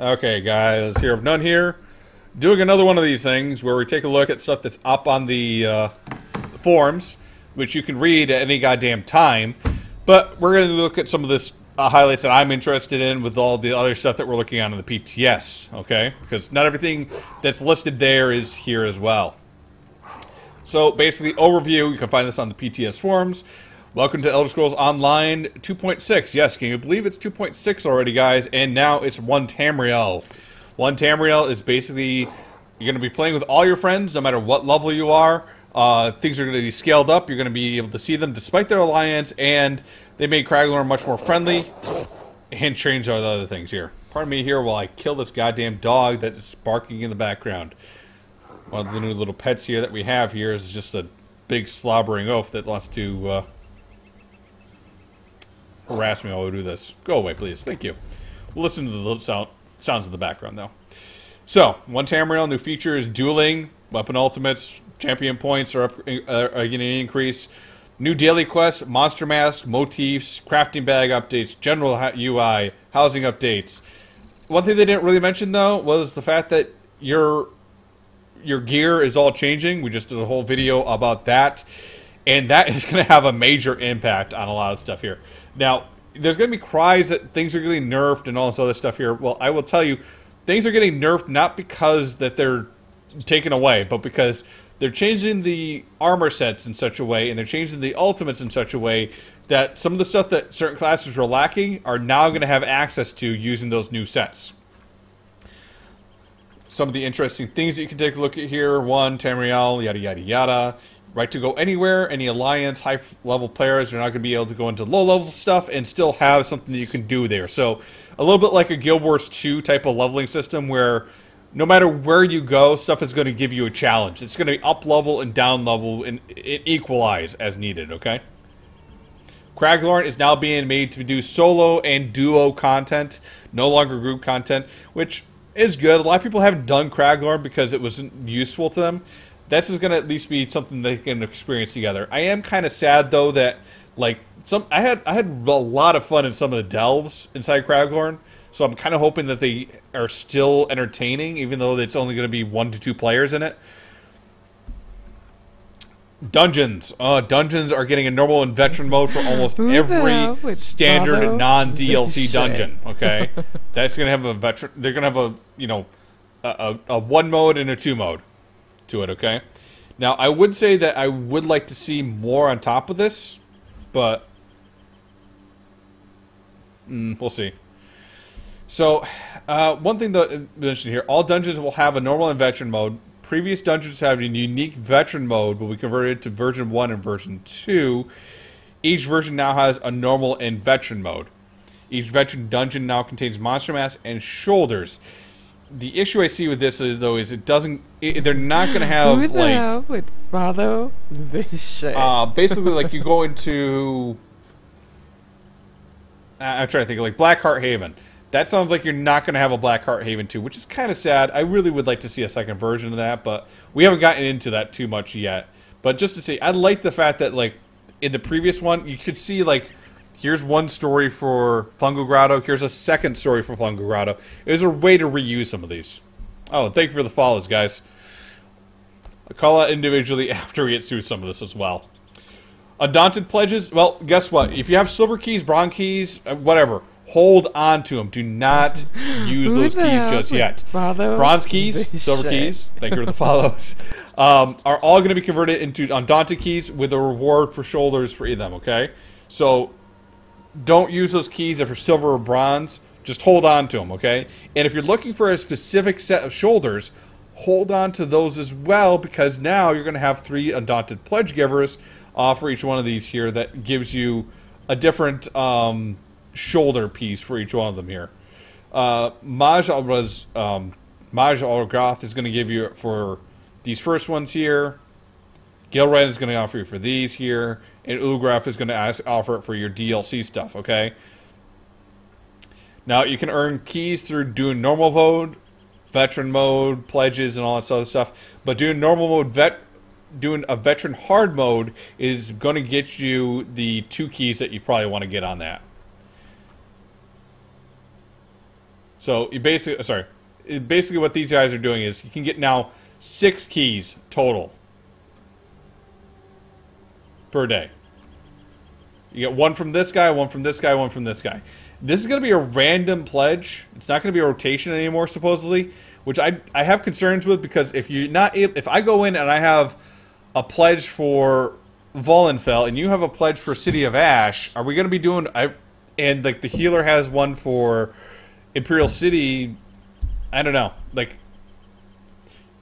Okay, guys, here of none here. Doing another one of these things where we take a look at stuff that's up on the forums, which you can read at any goddamn time. But we're going to look at some of this highlights that I'm interested in with all the other stuff that we're looking at in the PTS, okay? Because not everything that's listed there is here as well. So, basically, overview, you can find this on the PTS forums. Welcome to Elder Scrolls Online 2.6. Yes, can you believe it's 2.6 already, guys? And now it's 1 Tamriel. 1 Tamriel is basically, you're going to be playing with all your friends, no matter what level you are. Things are going to be scaled up. You're going to be able to see them despite their alliance, and they made Kraglorn much more friendly and changed all the other things here. Pardon me here while I kill this goddamn dog that's barking in the background. One of the new little pets here that we have here is just a big slobbering oaf that wants to harass me while we do this. Go away, please. Thank you. We'll listen to the sounds in the background, though. So, 1 Tamriel, new features, dueling, weapon ultimates, champion points are getting increased, new daily quests, monster mask, motifs, crafting bag updates, general UI, housing updates. One thing they didn't really mention, though, was the fact that your gear is all changing. We just did a whole video about that, and that is going to have a major impact on a lot of stuff here. Now, there's going to be cries that things are getting nerfed and all this other stuff here. Well, I will tell you, things are getting nerfed not because that they're taken away, but because they're changing the armor sets in such a way, and they're changing the ultimates in such a way that some of the stuff that certain classes were lacking are now going to have access to using those new sets. Some of the interesting things that you can take a look at here: 1 Tamriel, yada yada yada. Right to go anywhere. Any alliance, high-level players are not going to be able to go into low-level stuff and still have something that you can do there. So, a little bit like a Guild Wars 2 type of leveling system where no matter where you go, stuff is going to give you a challenge. It's going to be up-level and down-level and equalize as needed, okay? Kraglorn is now being made to do solo and duo content, no longer group content, which is good. A lot of people haven't done Kraglorn because it wasn't useful to them. This is going to at least be something they can experience together. I am kind of sad, though, that, like, I had a lot of fun in some of the delves inside Kraglorn, so I'm kind of hoping that they are still entertaining, even though it's only going to be 1 to 2 players in it. Dungeons. Dungeons are getting a normal and veteran mode for almost every standard non-DLC dungeon, okay? That's going to have a veteran... They're going to have a, you know, a 1 mode and a 2 mode to it, okay? Now, I would say that I would like to see more on top of this, but we'll see. So, one thing to mention here, all dungeons will have a normal and veteran mode. Previous dungeons have a unique veteran mode, but we converted to version 1 and version 2. Each version now has a normal and veteran mode. Each veteran dungeon now contains monster mask and shoulders. The issue I see with this is, though, is they're not going to have, who the hell would follow this shit? Basically, like, you go into, I'm trying to think, like, Blackheart Haven. That sounds like you're not going to have a Blackheart Haven 2, which is kind of sad. I really would like to see a second version of that, but we haven't gotten into that too much yet. But just to say, I like the fact that, like, in the previous one, you could see, like, here's one story for Fungal Grotto. Here's a second story for Fungal Grotto. There's a way to reuse some of these. Oh, thank you for the follows, guys. I'll call out individually after we get through some of this as well. Undaunted pledges. Well, guess what? If you have silver keys, bronze keys, whatever, hold on to them. Do not use those keys just yet. Bronze keys, silver keys, thank you for the follows, are all going to be converted into undaunted keys with a reward for shoulders for them, okay? So don't use those keys if you're silver or bronze. Just hold on to them, okay? And if you're looking for a specific set of shoulders, hold on to those as well, because now you're going to have 3 Undaunted Pledge Givers for each one of these here that gives you a different shoulder piece for each one of them here. Maj Algrath is going to give you for these first ones here. Gilred is going to offer you for these here. And Ugraf is going to offer it for your DLC stuff, okay? Now, you can earn keys through doing normal mode, veteran mode, pledges, and all that other stuff. But doing normal mode, doing a veteran hard mode is going to get you the 2 keys that you probably want to get on that. So you basically, basically what these guys are doing is you can get now 6 keys total per day. You get 1 from this guy, 1 from this guy, 1 from this guy. This is going to be a random pledge. It's not going to be a rotation anymore, supposedly, which I have concerns with, because if you're not able, if I go in and I have a pledge for Vollenfell and you have a pledge for City of Ash, are we going to be doing? And like the healer has one for Imperial City. I don't know. Like,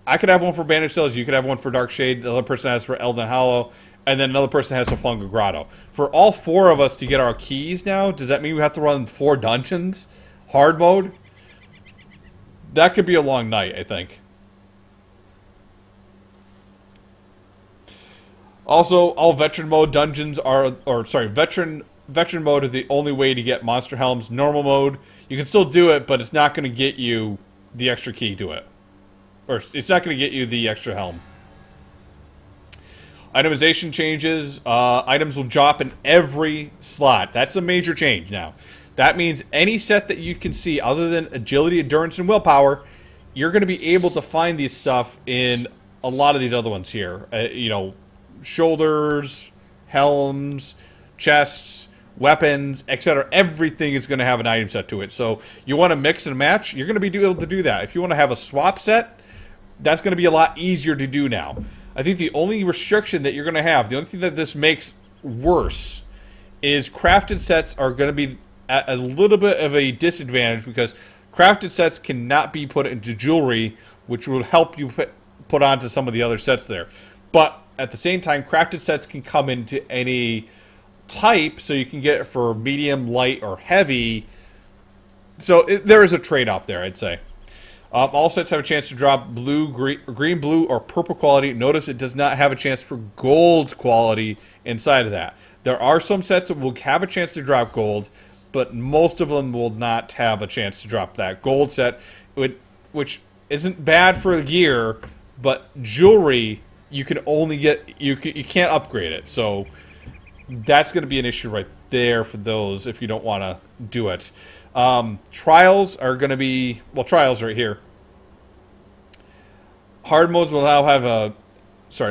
I could have one for Bandaged Cells. You could have one for Dark Shade. The other person has for Elden Hollow. And then another person has Fungal Grotto. For all 4 of us to get our keys now, does that mean we have to run 4 dungeons? Hard mode? That could be a long night, I think. Also, all veteran mode dungeons are... Or, sorry, veteran mode is the only way to get Monster Helms. Normal mode, you can still do it, but it's not going to get you the extra key to it. Or, it's not going to get you the extra helm. Itemization changes. Items will drop in every slot. That's a major change now. That means any set that you can see other than agility, endurance, and willpower, you're going to be able to find these stuff in a lot of these other ones here. You know, shoulders, helms, chests, weapons, etc. Everything is going to have an item set to it. So you want to mix and match, you're going to be able to do that. If you want to have a swap set, that's going to be a lot easier to do now. I think the only restriction that you're going to have, the only thing that this makes worse, is crafted sets are going to be at a little bit of a disadvantage, because crafted sets cannot be put into jewelry, which will help you put onto some of the other sets there. But at the same time, crafted sets can come into any type, so you can get it for medium, light, or heavy. So there is a trade-off there, I'd say. All sets have a chance to drop blue, green, blue, or purple quality. Notice it does not have a chance for gold quality inside of that. There are some sets that will have a chance to drop gold, but most of them will not have a chance to drop that gold set, which isn't bad for gear, but jewelry, you can only get, you can't upgrade it. So that's going to be an issue right there for those if you don't want to do it. Trials are going to be, well, trials right here. Hard modes will now have a,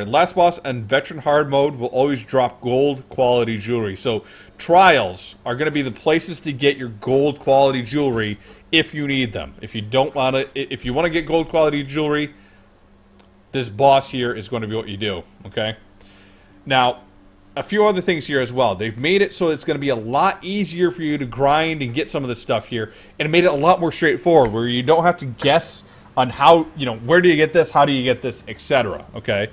last boss and veteran hard mode will always drop gold quality jewelry. So trials are going to be the places to get your gold quality jewelry if you need them. If you don't want to, if you want to get gold quality jewelry, this boss here is going to be what you do. Okay. Now, a few other things here as well. They've made it so it's going to be a lot easier for you to grind and get some of this stuff here, and it made it a lot more straightforward, where you don't have to guess on how, you know, where do you get this, how do you get this, etc. Okay.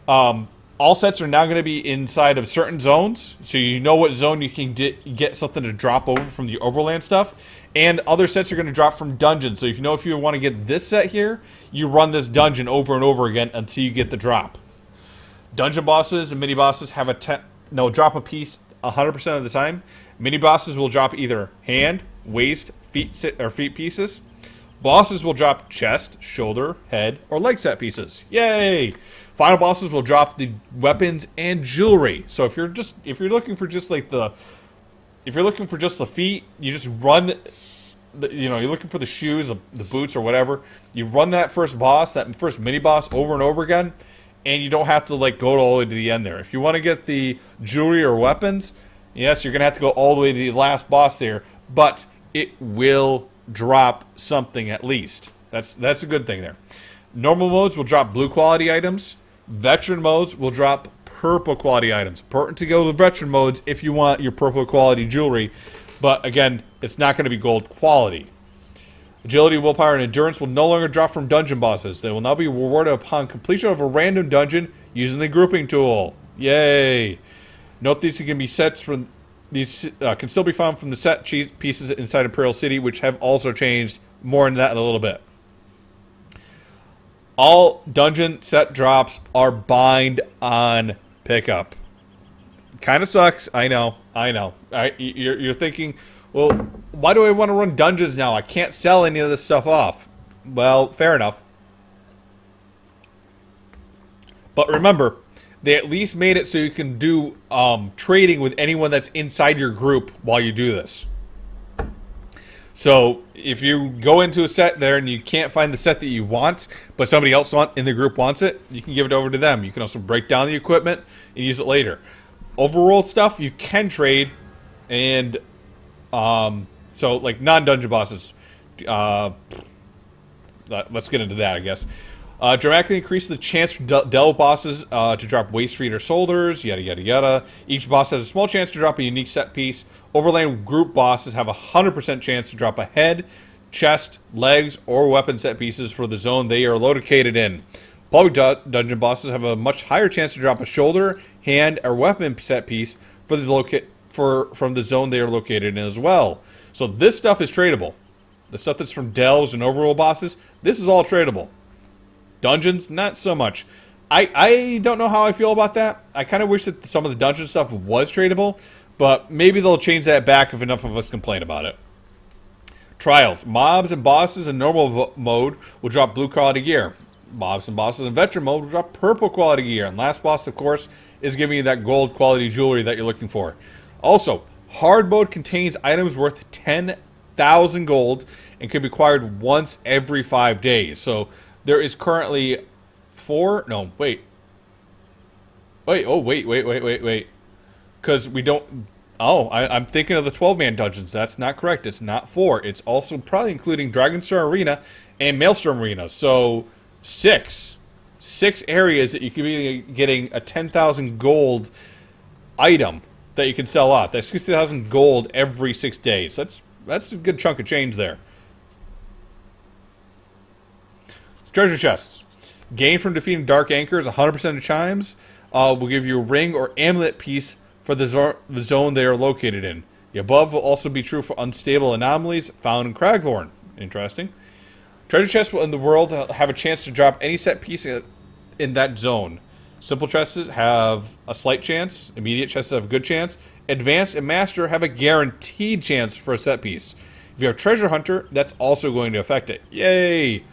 All sets are now going to be inside of certain zones, so you know what zone you can get something to drop over from the overland stuff, and other sets are going to drop from dungeons. So if you know, if you want to get this set here, you run this dungeon over and over again until you get the drop. Dungeon bosses and mini bosses have a drop a piece 100% of the time. Mini bosses will drop either hand, waist, feet pieces. Bosses will drop chest, shoulder, head, or leg set pieces. Yay! Final bosses will drop the weapons and jewelry. So if you're looking for just like the, if you're looking for just the feet, you just run. You know, you're looking for the shoes, the boots, or whatever. You run that first boss, that first mini boss, over and over again, and you don't have to like go all the way to the end there. If you want to get the jewelry or weapons, yes, you're gonna have to go all the way to the last boss there, but it will drop something at least. That's a good thing there. Normal modes will drop blue quality items. Veteran modes will drop purple quality items. Important to go to veteran modes if you want your purple quality jewelry, but again, it's not going to be gold quality. Agility, willpower, and endurance will no longer drop from dungeon bosses. They will now be rewarded upon completion of a random dungeon using the grouping tool. Yay! Note these can be sets from these can still be found from the set pieces inside Imperial City, which have also changed. More into that in a little bit. All dungeon set drops are bind on pickup. Kind of sucks. I know. You're thinking, well, why do I want to run dungeons now? I can't sell any of this stuff off. Well, fair enough. But remember, they at least made it so you can do trading with anyone that's inside your group while you do this. So if you go into a set there and you can't find the set that you want, but somebody else in the group wants it, you can give it over to them. You can also break down the equipment and use it later. Overworld stuff you can trade, and so like non-dungeon bosses. Let's get into that, I guess. Dramatically increase the chance for delve bosses to drop waist feet or shoulders, yada yada yada. Each boss has a small chance to drop a unique set piece. Overland group bosses have a 100% chance to drop a head, chest, legs, or weapon set pieces for the zone they are located in. Public dungeon bosses have a much higher chance to drop a shoulder, hand, or weapon set piece for the from the zone they are located in as well. So this stuff is tradable. The stuff that's from delves and overworld bosses, this is all tradable. Dungeons, not so much. I don't know how I feel about that. I kind of wish that some of the dungeon stuff was tradable, but maybe they'll change that back if enough of us complain about it. Trials. Mobs and bosses in normal mode will drop blue quality gear. Mobs and bosses in veteran mode will drop purple quality gear. And last boss, of course, is giving you that gold quality jewelry that you're looking for. Also, hard mode contains items worth 10,000 gold and can be acquired once every 5 days. So there is currently wait. Because we don't... Oh, I'm thinking of the 12-man dungeons. That's not correct. It's not 4. It's also probably including Dragonstar Arena and Maelstrom Arena. So, 6. 6 areas that you could be getting a 10,000 gold item that you can sell out. That's 60,000 gold every 6 days. That's a good chunk of change there. Treasure chests. Gain from defeating Dark Anchors 100% of chimes will give you a ring or amulet piece for the zone they are located in. The above will also be true for unstable anomalies found in Craglorn. Interesting. Treasure chests in the world have a chance to drop any set piece in that zone. Simple chests have a slight chance. Immediate chests have a good chance. Advanced and Master have a guaranteed chance for a set piece. If you have Treasure Hunter, that's also going to affect it. Yay!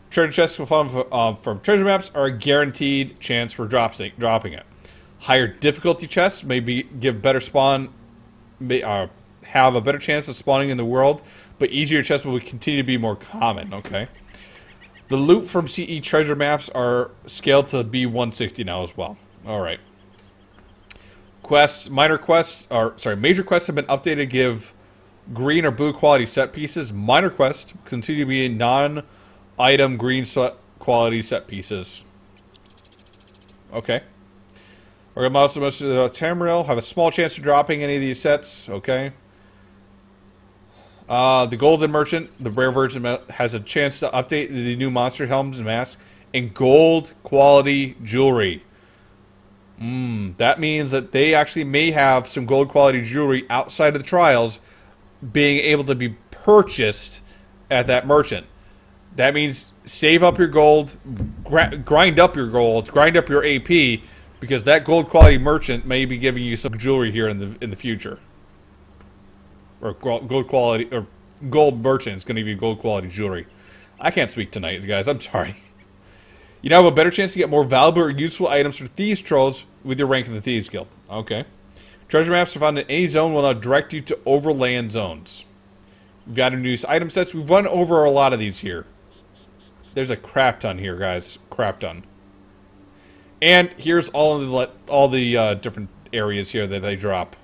Treasure chests from treasure maps are a guaranteed chance for dropping it. Higher difficulty chests give better spawn, have a better chance of spawning in the world, but easier chests will continue to be more common. Okay. The loot from CE treasure maps are scaled to B160 now as well. All right. Major quests have been updated to give green or blue quality set pieces. Minor quests continue to be non-item green quality set pieces. Okay. Most of the Tamriel have a small chance of dropping any of these sets. Okay. The Golden Merchant, the rare version, has a chance to update the new monster helms and masks and gold quality jewelry. That means that they actually may have some gold quality jewelry outside of the trials being able to be purchased at that merchant. That means save up your gold, grind up your gold, grind up your AP, because that gold quality merchant may be giving you some jewelry here in the future. Or gold quality, or gold merchant is going to give you gold quality jewelry. I can't speak tonight, guys. I'm sorry. You now have a better chance to get more valuable or useful items for Thieves Trolls with your rank in the Thieves Guild. Okay. Treasure maps are found in any zone will now direct you to overland zones. We've got new item sets. We've run over a lot of these here. There's a crap ton here, guys. Crap ton. And here's all the different areas here that they drop.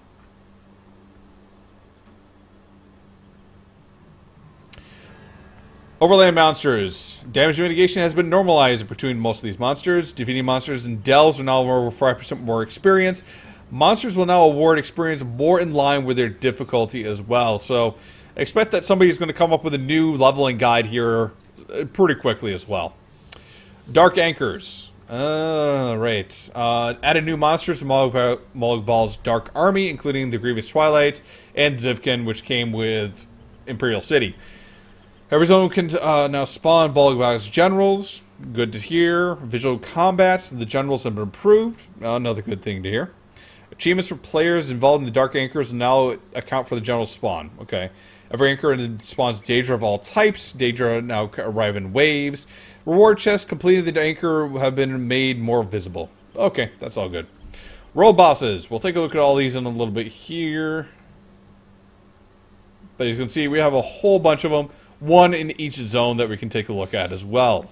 Overland monsters. Damage mitigation has been normalized between most of these monsters. Defeating monsters in delves are now over 5% more experience. Monsters will now award experience more in line with their difficulty as well. So expect that somebody's going to come up with a new leveling guide here pretty quickly as well. Dark Anchors. Right. Added new monsters to Molag Dark Army, including the Grievous Twilight and Zivkin, which came with Imperial City. Every zone can now spawn Molag generals. Good to hear. Visual combats. The generals have been improved. Another good thing to hear. Achievements for players involved in the Dark Anchors will now account for the general spawn. Okay. Every anchor spawns Daedra of all types. Daedra now arrive in waves. Reward chests completed the anchor have been made more visible. Okay, that's all good. World bosses. We'll take a look at all these in a little bit here. But as you can see, we have a whole bunch of them, one in each zone that we can take a look at as well.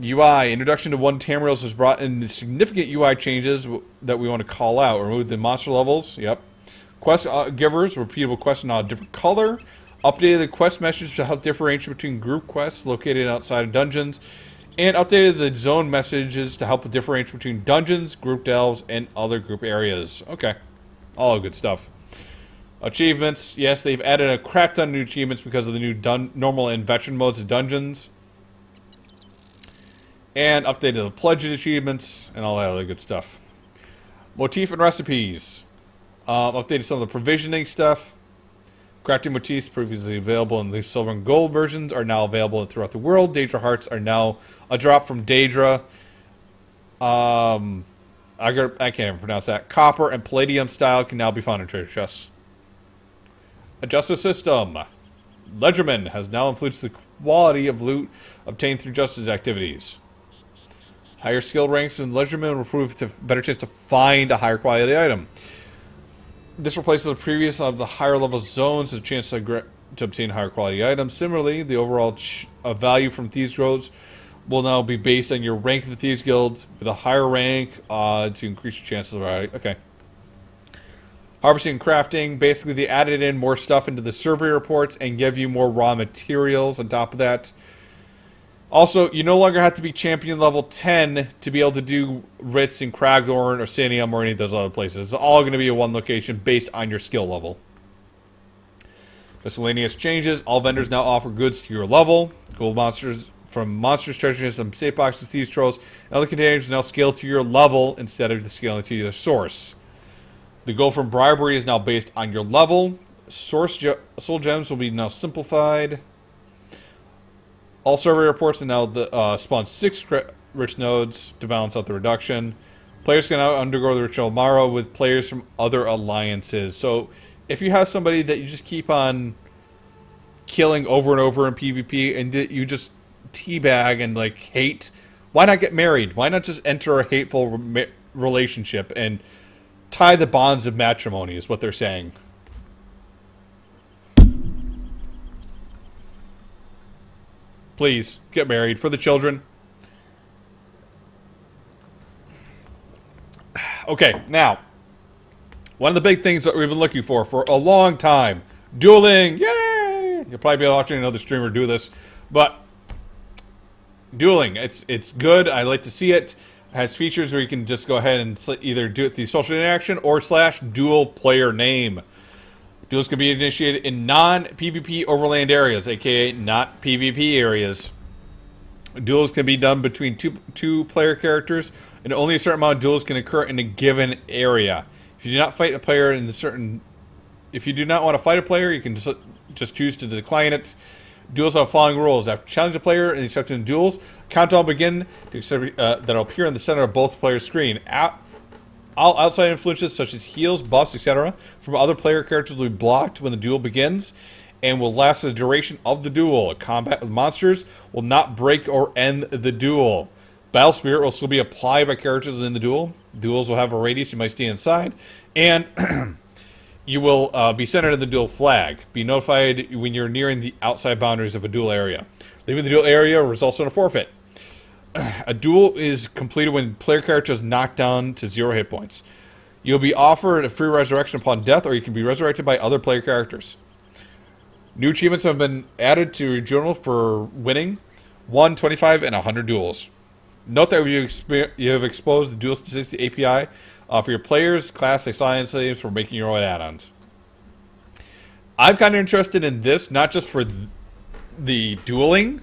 UI, introduction to ESO Tamriel has brought in significant UI changes that we want to call out. Remove the monster levels, yep. Quest givers, repeatable quests in a different color. Updated the quest message to help differentiate between group quests located outside of dungeons. And updated the zone messages to help differentiate between dungeons, group delves, and other group areas. Okay. All good stuff. Achievements. Yes, they've added a crap ton of new achievements because of the new normal and veteran modes of dungeons. And updated the pledges achievements and all that other good stuff. Motif and recipes. Updated some of the provisioning stuff. Crafting motifs previously available in the silver and gold versions are now available throughout the world. Daedra hearts are now a drop from Daedra. I can't even pronounce that. Copper and palladium style can now be found in treasure chests. A justice system. Ledgerman has now influenced the quality of loot obtained through justice activities. Higher skill ranks in Ledgerman will prove to better chance to find a higher quality item. This replaces the previous of the higher level zones, a chance to obtain higher quality items. Similarly, the overall value from Thieves Guilds will now be based on your rank in the Thieves Guild, with a higher rank to increase your chances of variety. Okay. Harvesting and crafting. Basically, they added in more stuff into the survey reports and give you more raw materials on top of that. Also, you no longer have to be champion level 10 to be able to do Ritz in Cragthorn or Sanium or any of those other places. It's all going to be in one location based on your skill level. Miscellaneous changes. All vendors now offer goods to your level. Gold monsters from monsters, treasures, some safe boxes, thieves trolls, and other containers now scale to your level instead of the scaling to your source. The gold from bribery is now based on your level. Soul gems will be now simplified. All survey reports and now spawn 6 rich nodes to balance out the reduction. Players can now undergo the ritual tomorrow with players from other alliances. So if you have somebody that you just keep on killing over and over in PvP and you just teabag and like hate, why not get married? Why not just enter a hateful relationship and tie the bonds of matrimony is what they're saying. Please, get married for the children. Okay, now, one of the big things that we've been looking for a long time. Dueling! Yay! You'll probably be watching another streamer do this. But, dueling, it's good. I like to see it. It has features where you can just go ahead and either do it through social interaction or / dual player name. Duels can be initiated in non-PvP overland areas, aka not PvP areas. Duels can be done between two player characters, and only a certain amount of duels can occur in a given area. If you do not fight a player if you do not want to fight a player, you can just choose to decline it. Duels have following rules. After challenge a player in the duels, countdown will begin that'll appear in the center of both players' screen. All outside influences such as heals, buffs, etc. from other player characters will be blocked when the duel begins and will last for the duration of the duel. Combat with monsters will not break or end the duel. Battle Spirit will still be applied by characters in the duel. Duels will have a radius you might stay inside. And you will be centered in the duel flag. Be notified when you're nearing the outside boundaries of a duel area. Leaving the duel area results in a forfeit. A duel is completed when player character is knocked down to 0 hit points. You'll be offered a free resurrection upon death, or you can be resurrected by other player characters. New achievements have been added to your journal for winning 1, 25, and 100 duels. Note that you have exposed the duel statistics API for your players, class, science saves for making your own add-ons. I'm kind of interested in this, not just for the dueling,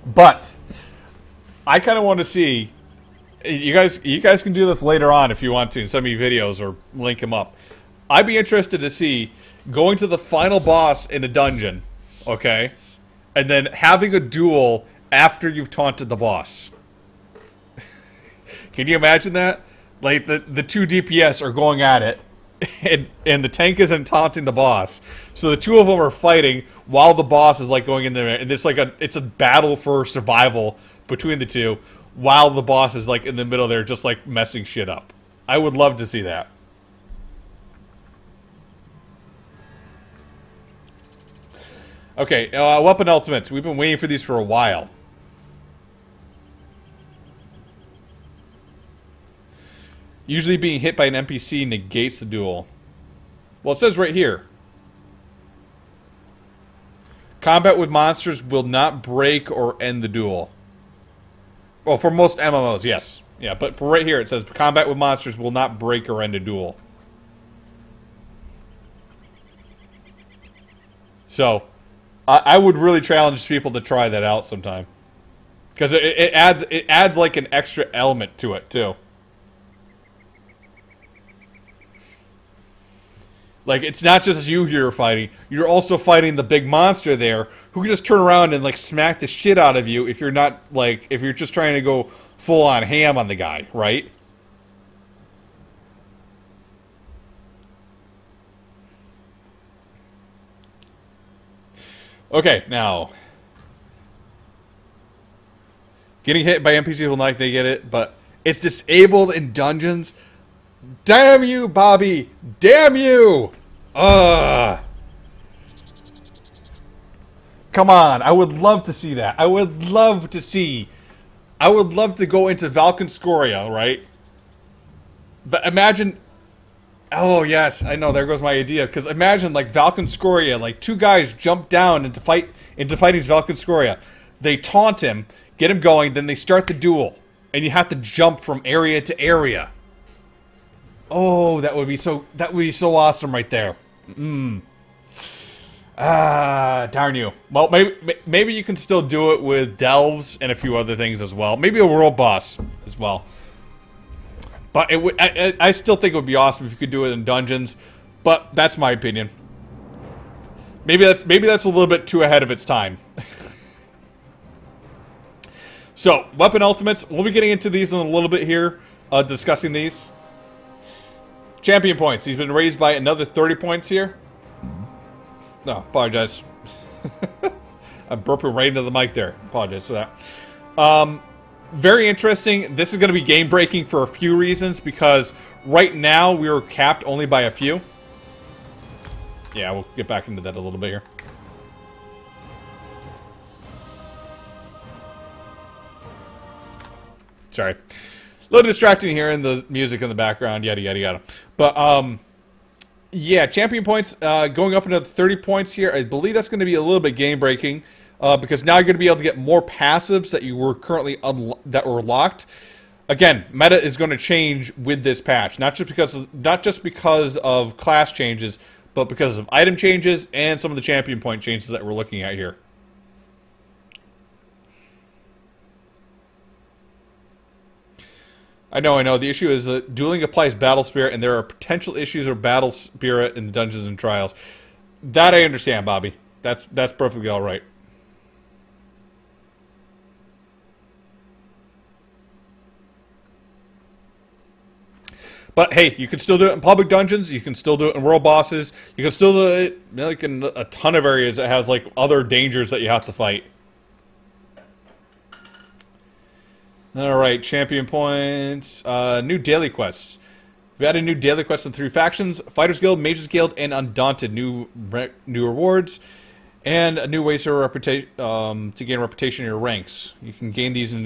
but I kind of want to see. You guys can do this later on if you want to in some of your videos or link them up. I'd be interested to see going to the final boss in a dungeon, okay, and then having a duel after you've taunted the boss. Can you imagine that? Like the two DPS are going at it, and the tank isn't taunting the boss, so the two of them are fighting while the boss is like going in there, and it's like it's a battle for survival between the two, while the boss is like in the middle there, just like messing shit up. I would love to see that. Okay, weapon ultimates. We've been waiting for these for a while. Usually being hit by an NPC negates the duel. Well, it says right here. Combat with monsters will not break or end the duel. Well, for most MMOs, yes. Yeah, but for right here it says combat with monsters will not break or end a duel. So, I would really challenge people to try that out sometime. Because it adds like an extra element to it, too. Like, it's not just you you're fighting. You're also fighting the big monster there, who can just turn around and, like, smack the shit out of you if you're not, like, if you're just trying to go full-on ham on the guy, right? Okay, now. Getting hit by NPCs will not they get it, but it's disabled in dungeons. Damn you, Bobby! Damn you! Ugh! Come on, I would love to see that. I would love to see. I would love to go into Valkynscoria, right? But imagine. Oh yes, I know. There goes my idea. Because imagine like Valkynscoria, like two guys jump down into fighting Valkynscoria. They taunt him, get him going, then they start the duel, and you have to jump from area to area. Oh, that would be so awesome right there. Darn you. Well, maybe you can still do it with delves and a few other things as well. Maybe a world boss as well. But it would. I still think it would be awesome if you could do it in dungeons. But that's my opinion. Maybe that's a little bit too ahead of its time. So, weapon ultimates. We'll be getting into these in a little bit here, discussing these. Champion points. He's been raised by another 30 points here. No, apologize. I'm burping right into the mic there. Apologize for that. Very interesting. This is going to be game breaking for a few reasons, because right now we are capped only by a few. Yeah, we'll get back into that a little bit here. Sorry. A little distracting here in the music in the background, yada, yada, yada. But, yeah, champion points going up another 30 points here. I believe that's going to be a little bit game-breaking because now you're going to be able to get more passives that you were currently that were locked. Again, meta is going to change with this patch, not just because of class changes, but because of item changes and some of the champion point changes that we're looking at here. I know. The issue is that dueling applies Battle Spirit, and there are potential issues with Battle Spirit in Dungeons and Trials. That I understand, Bobby. That's perfectly all right. But hey, you can still do it in public dungeons. You can still do it in world bosses. You can still do it like in a ton of areas that has like other dangers that you have to fight. Alright, champion points. New daily quests. We've added new daily quests in 3 factions: Fighters Guild, Mages Guild, and Undaunted. New rewards. And new ways to gain reputation in your ranks. You can gain these in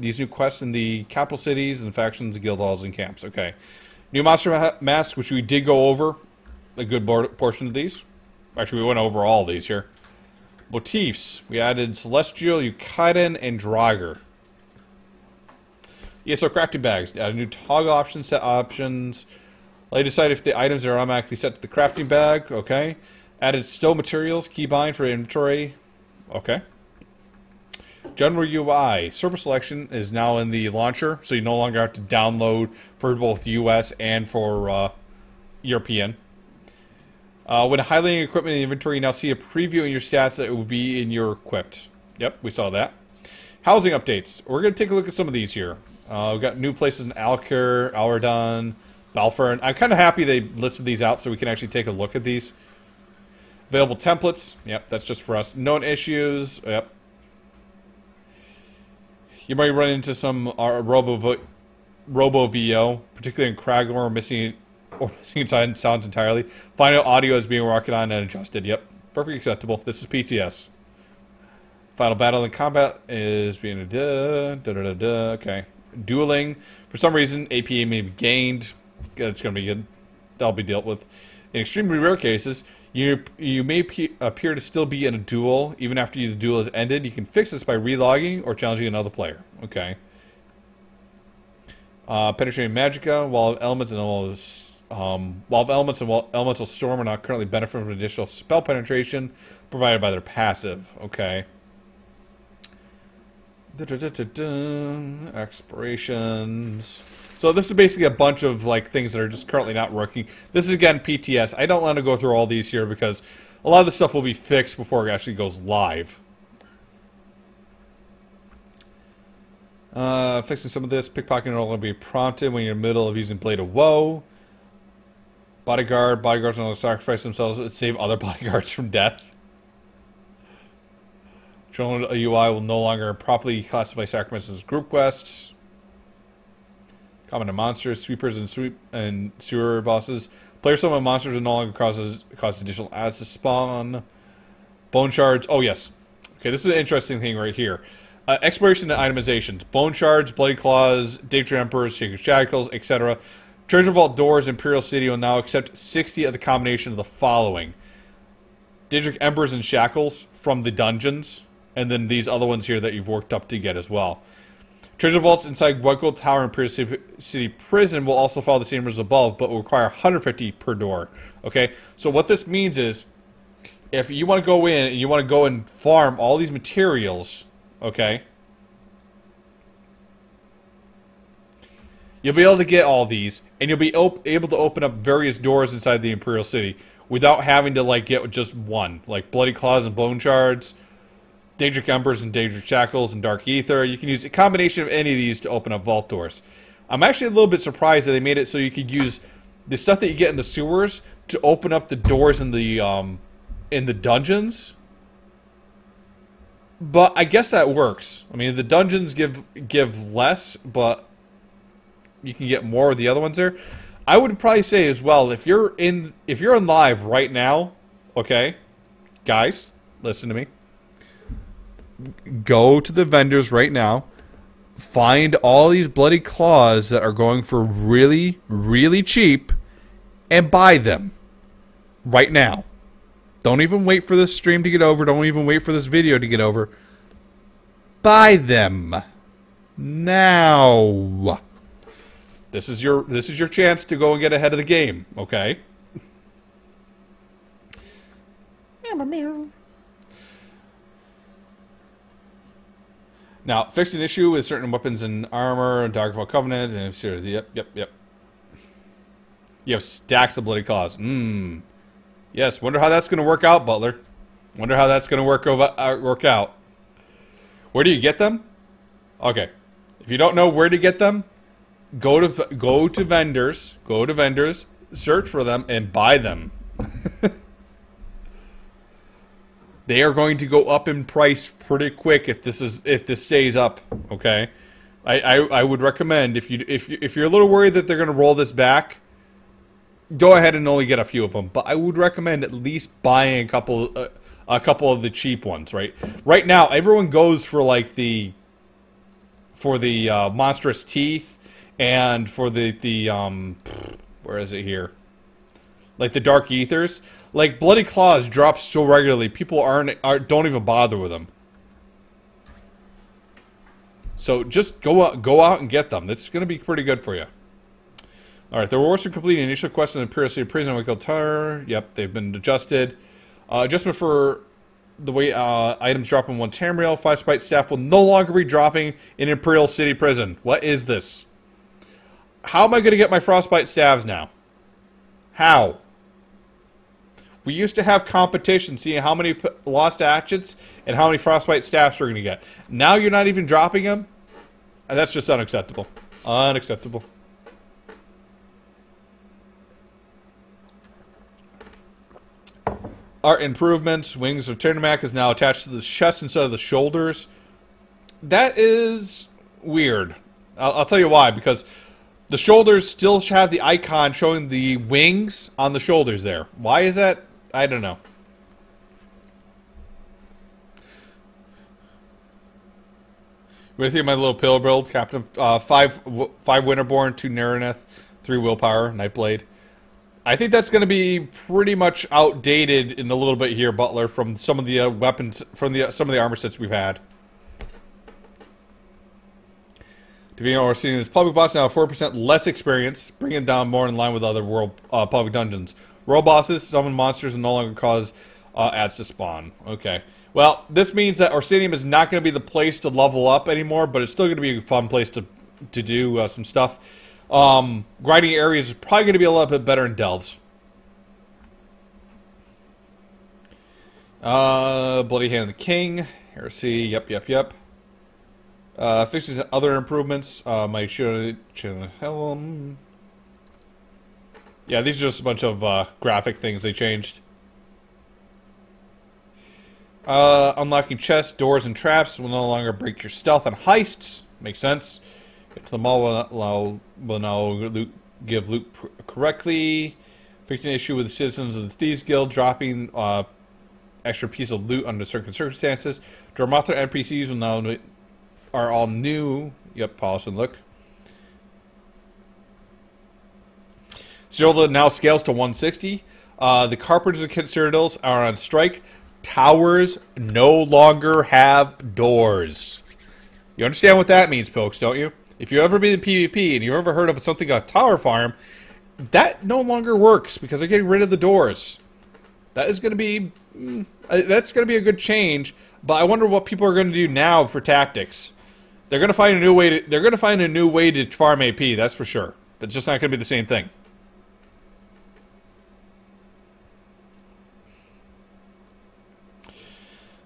these new quests in the capital cities and factions, guild halls, and camps. Okay. New monster masks, which we did go over a good portion of these. Actually, we went over all of these here. Motifs. We added Celestial, Yukaiden, and Draugr. ESO crafting bags. Add a new toggle option, set options. Let you decide if the items are automatically set to the crafting bag. Okay. Added stow materials, keybind for inventory. Okay. General UI. Server selection is now in the launcher, so you no longer have to download for both US and for European. When highlighting equipment in the inventory, you now see a preview in your stats that it will be in your equipped. Yep, we saw that. Housing updates. We're going to take a look at some of these here. We've got new places in Alkir, Alredon, Balfour. I'm kind of happy they listed these out so we can actually take a look at these. Available templates. Yep, that's just for us. Known issues. Yep. You might run into some Robo-VO, particularly in Cragmore, missing sounds entirely. Final audio is being worked on and adjusted. Yep. Perfectly acceptable. This is PTS. Final battle in combat is being a okay. Dueling. For some reason, APA may be gained. That's going to be good. That'll be dealt with. In extremely rare cases, you may appear to still be in a duel. Even after the duel has ended, you can fix this by relogging or challenging another player. Okay. Penetrating Magicka. While elements and elemental storm are not currently benefiting from additional spell penetration provided by their passive. Okay. Expirations. So this is basically a bunch of like things that are just currently not working. This is again PTS. I don't want to go through all these here because a lot of the stuff will be fixed before it actually goes live. Fixing some of this. Pickpocketing will only be prompted when you're in the middle of using Blade of Woe. Bodyguards will only sacrifice themselves to save other bodyguards from death. General UI will no longer properly classify sacrifices as group quests. Common to monsters, sweepers, and sewer bosses. Player summon monsters will no longer cause additional adds to spawn. Bone shards. Oh yes. Okay, this is an interesting thing right here. Exploration and itemizations. Bone shards, bloody claws, Daedric Emperors, sacred shackles, etc. Treasure vault doors. Imperial City will now accept 60 of the combination of the following: Daedric Embers and shackles from the dungeons. And then these other ones here that you've worked up to get as well. Treasure vaults inside White Gold Tower and Imperial City Prison will also follow the same rules above, but will require 150 per door. Okay, so what this means is, if you want to go in and you want to go and farm all these materials, okay, you'll be able to get all these, and you'll be able to open up various doors inside the Imperial City without having to like get just one, like Bloody Claws and Bone Shards, Daedric Embers and Daedric Shackles and Dark Ether. You can use a combination of any of these to open up vault doors. I'm actually a little bit surprised that they made it so you could use the stuff that you get in the sewers to open up the doors in the dungeons. But I guess that works. I mean, the dungeons give less, but you can get more of the other ones there. I would probably say as well, if you're in live right now, okay, guys, listen to me. Go to the vendors right now, find all these bloody claws that are going for really, really cheap, and buy them right now. Don't even wait for this stream to get over. Don't even wait for this video to get over. Buy them now. This is your chance to go and get ahead of the game, okay? Now, fixed an issue with certain weapons and armor, Daggerfall Covenant, and yep. You have stacks of bloody claws. Yes, wonder how that's going to work out, Butler. Wonder how that's going to work out. Where do you get them? Okay. If you don't know where to get them, go to vendors, search for them, and buy them. They are going to go up in price pretty quick if this stays up. Okay, I would recommend if you're a little worried that they're going to roll this back, go ahead and only get a few of them. But I would recommend at least buying a couple of the cheap ones. Right now, everyone goes for like the monstrous teeth and for the where is it here? Like the Dark Ethers. Like, Bloody Claws drop so regularly, people don't even bother with them. So just go out and get them. That's going to be pretty good for you. Alright, the rewards for completing initial quests in the Imperial City Prison with Tower. Yep, they've been adjusted. Adjustment for the way items drop in 1 Tamriel. 5 Spite Staff will no longer be dropping in Imperial City Prison. What is this? How am I going to get my Frostbite Staves now? How? We used to have competition, seeing how many lost hatchets and how many frostbite staffs we're going to get. Now you're not even dropping them? That's just unacceptable. Unacceptable. Art improvements. Wings of Ternamak is now attached to the chest instead of the shoulders. That is weird. I'll tell you why. Because the shoulders still have the icon showing the wings on the shoulders there. Why is that? I don't know. With you, my little pill build, Captain. 5 Winterborn, 2 Naraneth, 3 Willpower, Nightblade. I think that's going to be pretty much outdated in a little bit here, Butler, from some of the weapons, from some of the armor sets we've had. Divino Orsini's public boss now 4% less experience, bringing it down more in line with other world public dungeons. World bosses summon monsters and no longer cause ads to spawn. Okay. Well, this means that Orsinium is not going to be the place to level up anymore, but it's still going to be a fun place to do some stuff. Grinding areas is probably going to be a little bit better in Delves. Bloody Hand of the King. Heresy. Yep. Fixes other improvements. My Helm. Yeah, these are just a bunch of graphic things they changed. Unlocking chests, doors, and traps will no longer break your stealth and heists. Makes sense. Get to the mall will now give loot correctly. Fixing the issue with the citizens of the Thieves Guild, dropping extra piece of loot under certain circumstances. Dormothra NPCs will now are all new. Yep, polish and look. Cyrodiil now scales to 160. The Carpenters of Cyrodiils are on strike. Towers no longer have doors. You understand what that means, folks, don't you? If you've ever been in PvP and you've ever heard of something like a tower farm, that no longer works because they're getting rid of the doors. That is going to be that's going to be a good change, but I wonder what people are going to do now for tactics. They're going to find a new way to farm AP, that's for sure. But it's just not going to be the same thing.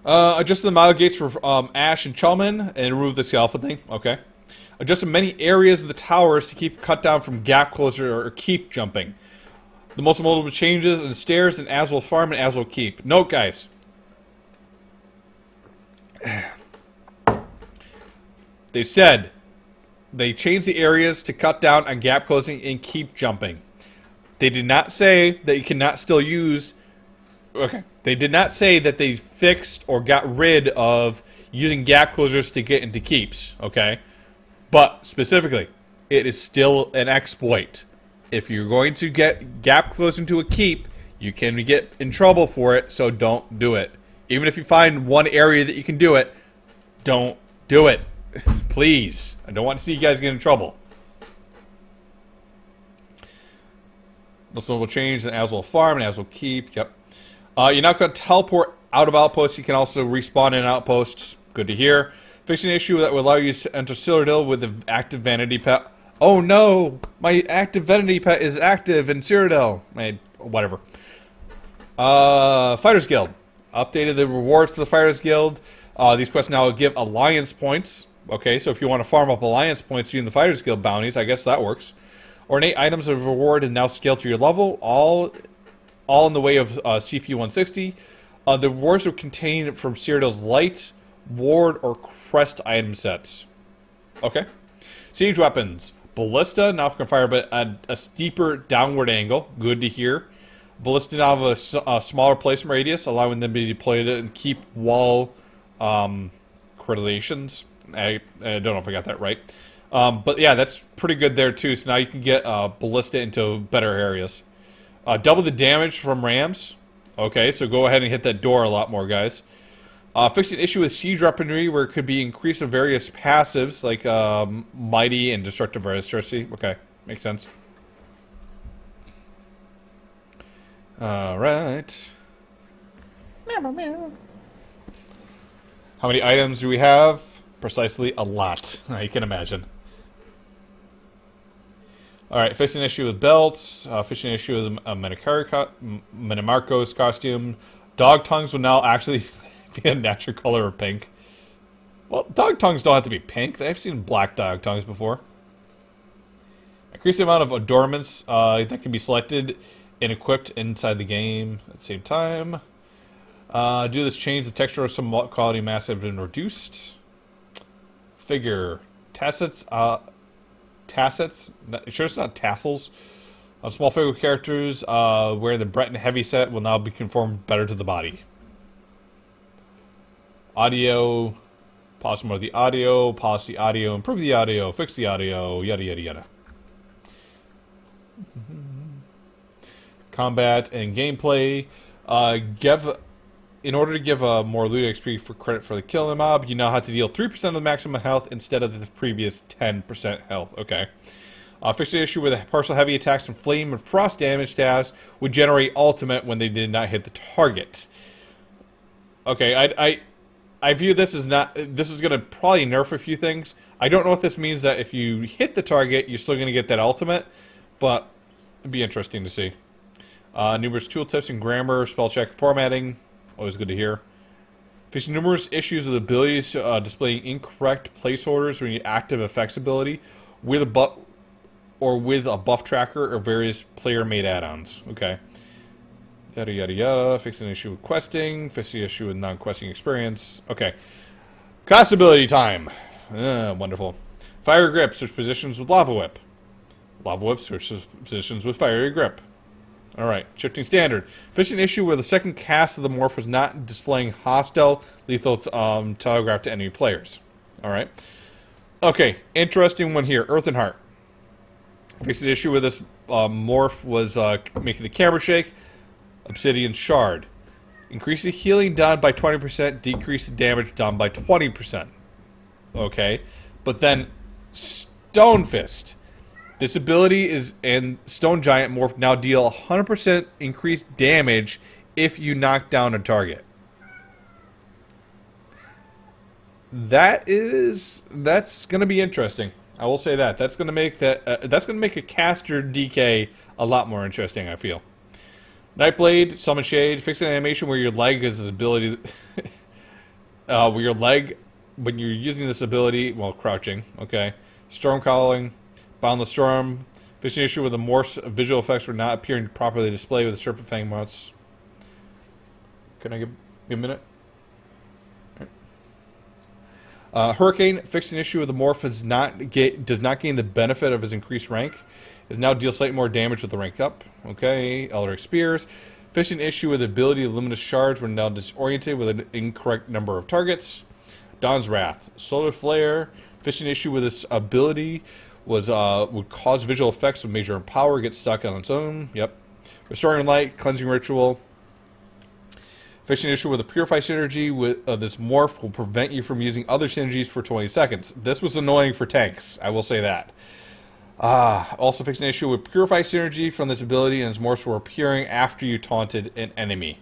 Adjust the mile gates for Ash and Chalman and remove the scaffold thing. Okay. Adjust many areas of the towers to keep cut down from gap closure or keep jumping. The most notable changes in stairs in Azul Farm and Azul Keep. Note, guys. They said they changed the areas to cut down on gap closing and keep jumping. They did not say that you cannot still use... Okay. They did not say that they fixed or got rid of using gap closures to get into keeps, okay? But, specifically, it is still an exploit. If you're going to get gap closed into a keep, you can get in trouble for it, so don't do it. Even if you find one area that you can do it, don't do it. Please. I don't want to see you guys get in trouble. Also, will change in Azul Farm and Azul Keep, yep. You're not going to teleport out of outposts. You can also respawn in outposts. Good to hear. Fixing an issue that will allow you to enter Cyrodiil with an active vanity pet. Oh no! My active vanity pet is active in Cyrodiil. Whatever. Fighters Guild. Updated the rewards to the Fighters Guild. These quests now give alliance points. Okay, so if you want to farm up alliance points using the Fighters Guild bounties, I guess that works. Ornate items of reward and now scale to your level. All in the way of CP 160. The rewards are contained from Cyrodiil's light, ward, or crest item sets. Okay. Siege weapons. Ballista now can fire but at a steeper downward angle. Good to hear. Ballista now have a smaller placement radius, allowing them to be deployed and keep wall correlations. I don't know if I got that right. But yeah, that's pretty good there too. So now you can get Ballista into better areas. Double the damage from rams. Okay, so go ahead and hit that door a lot more, guys. Fixing an issue with siege weaponry where it could be increase of various passives like mighty and destructive resistance. Okay, makes sense. Alright. How many items do we have? Precisely a lot. You can imagine. Alright, fixing an issue with belts, fixing an issue with Minimarco's costume. Dog tongues will now actually be a natural color of pink. Well, dog tongues don't have to be pink. I've seen black dog tongues before. Increase the amount of adornments that can be selected and equipped inside the game at the same time. Due to this change, the texture of some quality mass have been reduced. Figure. Tassets, sure it's not tassels. Small figure characters wearing the Breton heavy set will now be conformed better to the body. Audio Polish more of the audio, polish the audio, improve the audio, fix the audio, yada yada yada. Combat and gameplay. In order to give a more loot XP for credit for the killing mob, you now have to deal 3% of the maximum health instead of the previous 10% health. Okay. Fix the issue where the partial heavy attacks from flame and frost damage staffs would generate ultimate when they did not hit the target. Okay, I view this as not... This is going to probably nerf a few things. I don't know if this means that if you hit the target, you're still going to get that ultimate, but it'd be interesting to see. Numerous tooltips and grammar, spell check, formatting. Always good to hear. Facing numerous issues with abilities displaying incorrect placeholders when you active effects ability with a buff tracker or various player-made add-ons. Okay. Yada yada yada. Fixing an issue with questing. Fixing the issue with non-questing experience. Okay. Cast ability time. Wonderful. Fire grip. Switch positions with lava whip. Lava whip. Switch positions with fiery grip. Alright, shifting standard. Fixing an issue where the second cast of the morph was not displaying hostile lethal telegraph to enemy players. Alright. Okay, interesting one here. Earthen Heart. Fixing an issue where this morph was making the camera shake. Obsidian Shard. Increase the healing down by 20%, decrease the damage down by 20%. Okay. But then, Stone Fist. This ability is, and Stone Giant Morph now deal 100% increased damage if you knock down a target. That's going to be interesting. I will say that. That's going to make that's going to make a caster DK a lot more interesting, I feel. Nightblade, Summon Shade, fix an animation where your leg is an ability where your leg when you're using this ability while crouching, okay. Storm Calling, Boundless Storm, fixing an issue with the Morph's visual effects were not appearing properly displayed with the Serpent Fang mounts. Can I give me a minute? Hurricane, fixed an issue with the morph does not gain the benefit of his increased rank. Is now deal slightly more damage with the rank up. Okay, Eldritch Spears. Fixed an issue with the ability of Luminous Shards when now disoriented with an incorrect number of targets. Dawn's Wrath. Solar Flare. Fixed an issue with this ability was would cause visual effects of major power get stuck on its own. Yep. Restoring Light, Cleansing Ritual. Fixing an issue with a Purify synergy with this morph will prevent you from using other synergies for 20 seconds. This was annoying for tanks, I will say that. Also fixing an issue with Purify synergy from this ability and its morphs were appearing after you taunted an enemy.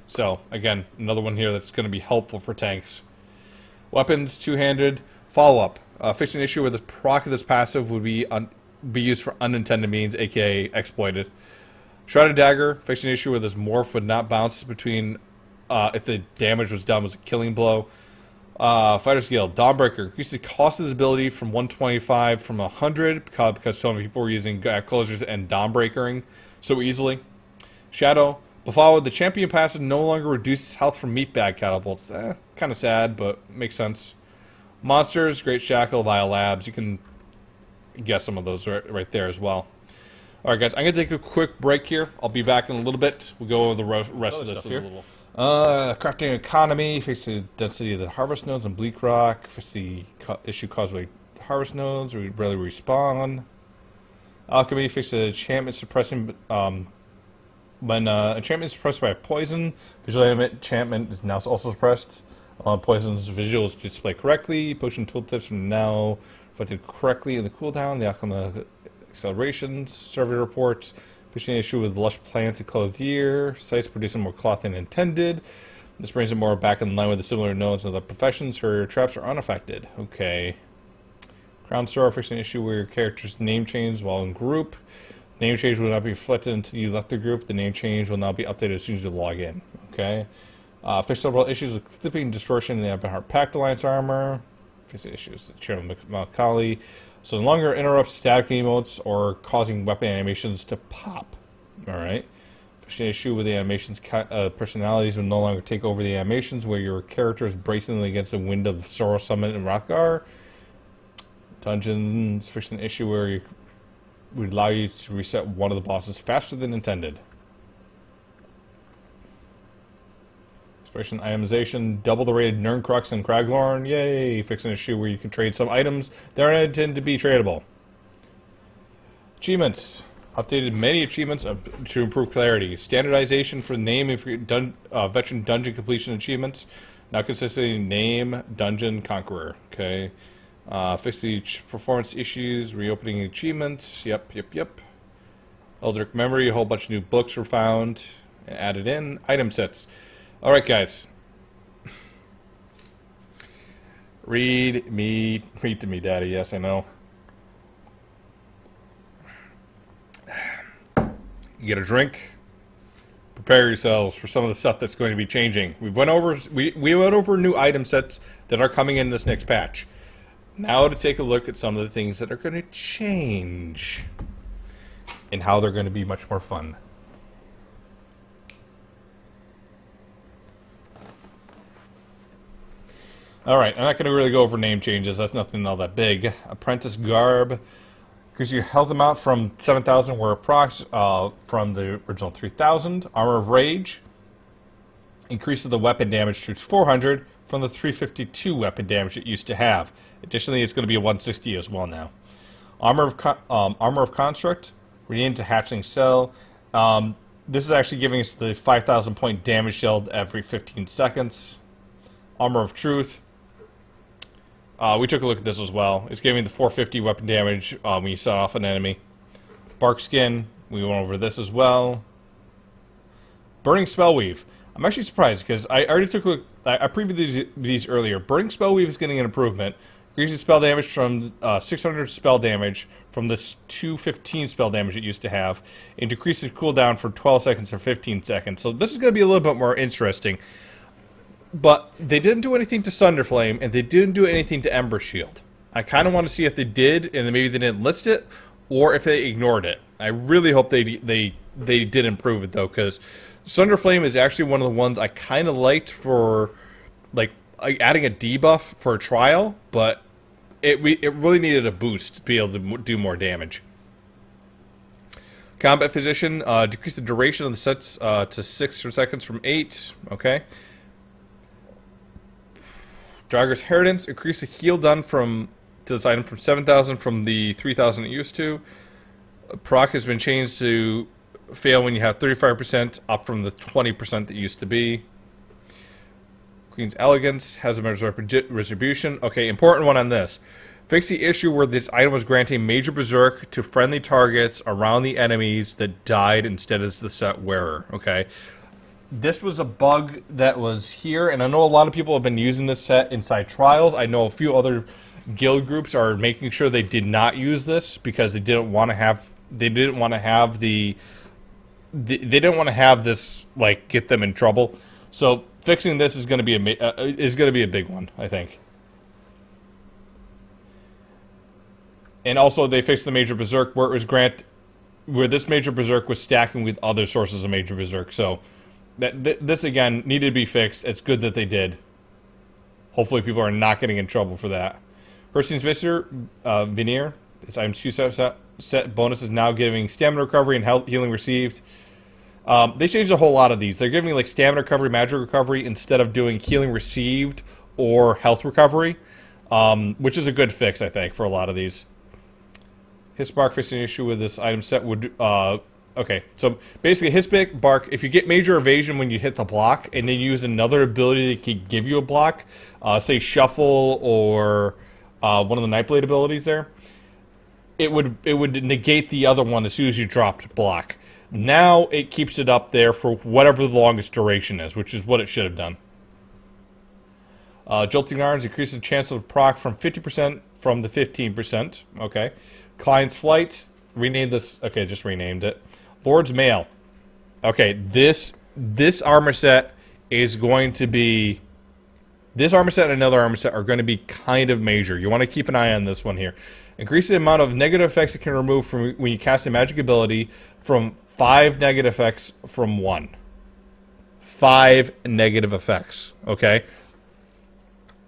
So, again, another one here that's going to be helpful for tanks. Weapons, two-handed, follow-up. Fixing an issue where the proc of this passive would be used for unintended means, aka exploited. Shrouded Dagger, fixing an issue where this morph would not bounce between if the damage was done was a killing blow. Fighter's Guild, Dawnbreaker, increase the cost of this ability from 125 from 100 because so many people were using gap closers and Dawnbreakering so easily. Shadow, Befouled, the champion passive no longer reduces health from meatbag catapults. Kind of sad, but makes sense. Monsters, Great Shackle, Vile Labs. You can guess some of those right there as well. Alright guys, I'm going to take a quick break here. I'll be back in a little bit. We'll go over the rest of this here. Crafting Economy, fix the density of the harvest nodes on Bleak Rock, fix the issue caused by harvest nodes, we rarely respawn. Alchemy, fix the enchantment suppressing, when enchantment is suppressed by poison, visual enchantment is now also suppressed. Poison's visuals display correctly, potion tooltips are now reflected correctly in the cooldown, the alchemy accelerations, survey reports, fixing an issue with lush plants and clothed year, sites producing more cloth than intended. This brings it more back in line with the similar nodes of the professions. Her traps are unaffected. Okay. Crown Store, fixing an issue where your character's name changes while in group. Name change will not be reflected until you left the group. The name change will now be updated as soon as you log in. Okay. Fix several issues with clipping, distortion, and the Ebonheart Pact Alliance armor. Fixing issues with Chairman Macaulay. So no longer interrupts static emotes or causing weapon animations to pop. Alright. Fixing an issue with the animations personalities will no longer take over the animations where your character is bracing against the wind of Sorrow Summit and Rothgar. Dungeons, fixing an issue where you would allow you to reset one of the bosses faster than intended. Expiration itemization, double the rated Nerncrux and Craglorn. Yay! Fixing a shoe where you can trade some items that are intended to be tradable. Achievements. Updated many achievements to improve clarity. Standardization for the name of your veteran dungeon completion achievements. Now consistently name dungeon conqueror. Okay. Fix the performance issues. Reopening achievements. Yep. Eldritch Memory. A whole bunch of new books were found and added in. Item sets. Alright, guys. Read to me, Daddy. Yes, I know. You get a drink. Prepare yourselves for some of the stuff that's going to be changing. We went over new item sets that are coming in this next patch. Now to take a look at some of the things that are going to change and how they're going to be much more fun. Alright, I'm not going to really go over name changes. That's nothing all that big. Apprentice Garb. Increases your health amount from 7,000 where approx from the original 3,000. Armor of Rage. Increases the weapon damage to 400 from the 352 weapon damage it used to have. Additionally, it's going to be a 160 as well now. Armor of Construct. Renamed to Hatchling Cell. This is actually giving us the 5,000 point damage shield every 15 seconds. Armor of Truth. We took a look at this as well. It's giving the 450 weapon damage when you set off an enemy. Bark Skin. We went over this as well. Burning Spellweave. I'm actually surprised because I already took a look. I previewed these earlier. Burning Spellweave is getting an improvement. Increases spell damage from 600 spell damage from this 215 spell damage it used to have. And decreases cooldown from 12 seconds to 15 seconds. So this is going to be a little bit more interesting. But they didn't do anything to Sunderflame, and they didn't do anything to Ember Shield. I kind of want to see if they did, and then maybe they didn't list it, or if they ignored it. I really hope they did improve it, though, because Sunderflame is actually one of the ones I kind of liked for, like adding a debuff for a trial, but it really needed a boost to be able to do more damage. Combat Physician, decrease the duration of the sets to 6 seconds from 8. Okay. Draugr's Inheritance, increase the heal done to this item from 7,000 from the 3,000 it used to. Proc has been changed to fail when you have 35%, up from the 20% that used to be. Queen's Elegance has a measure of retribution. Okay, important one on this. Fix the issue where this item was granting major berserk to friendly targets around the enemies that died instead of the set wearer. Okay. This was a bug that was here, and I know a lot of people have been using this set inside trials. I know a few other guild groups are making sure they did not use this because they didn't want to have this like get them in trouble. So fixing this is going to be a big one, I think. And also they fixed the major berserk where it was where this major berserk was stacking with other sources of major berserk. So this, again, needed to be fixed. It's good that they did. Hopefully people are not getting in trouble for that. Herstein's Veneer. This item's Q set bonus is now giving stamina recovery and health healing received. They changed a whole lot of these. They're giving like stamina recovery, magic recovery, instead of doing healing received or health recovery, which is a good fix, I think, for a lot of these. Hisbark fixing an issue with this item set would... Okay, so basically Hisbark, if you get major evasion when you hit the block, and then use another ability that could give you a block, say Shuffle or one of the Nightblade abilities there, it would negate the other one as soon as you dropped block. Now it keeps it up there for whatever the longest duration is, which is what it should have done. Jolting Arms increases the chance of proc from 50% from the 15%. Okay. Client's Flight, renamed this. Okay, just renamed it. Lord's Mail. Okay, this armor set is going to be... This armor set and another armor set are going to be kind of major. You want to keep an eye on this one here. Increase the amount of negative effects it can remove from when you cast a magic ability from 5 negative effects from 1. 5 negative effects, okay?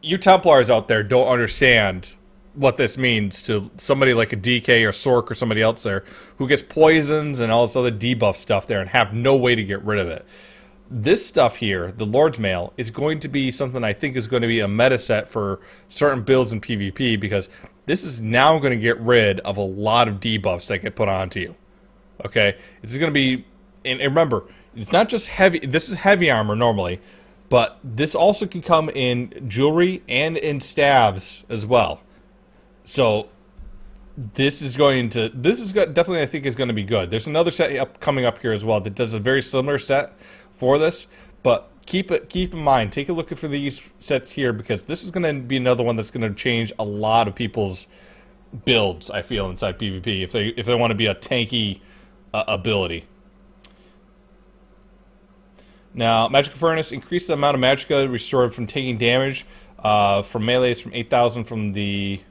You Templars out there don't understand what this means to somebody like a DK or Sork or somebody else there who gets poisons and all this other debuff stuff there and have no way to get rid of it. this stuff here, the Lord's Mail, is going to be something I think is going to be a meta set for certain builds in PvP, because this is now going to get rid of a lot of debuffs that get put onto you. Okay? This is going to be... And remember, it's not just heavy... This is heavy armor normally, but this also can come in jewelry and in staves as well. So... This is definitely, I think, is going to be good. There's another set coming up here as well that does a very similar set for this, but keep in mind, take a look for these sets here, because this is going to be another one that's going to change a lot of people's builds, I feel, inside PvP if they want to be a tanky ability. Now, Magic Furnace, increase the amount of magicka restored from taking damage from melees from 8,000 from the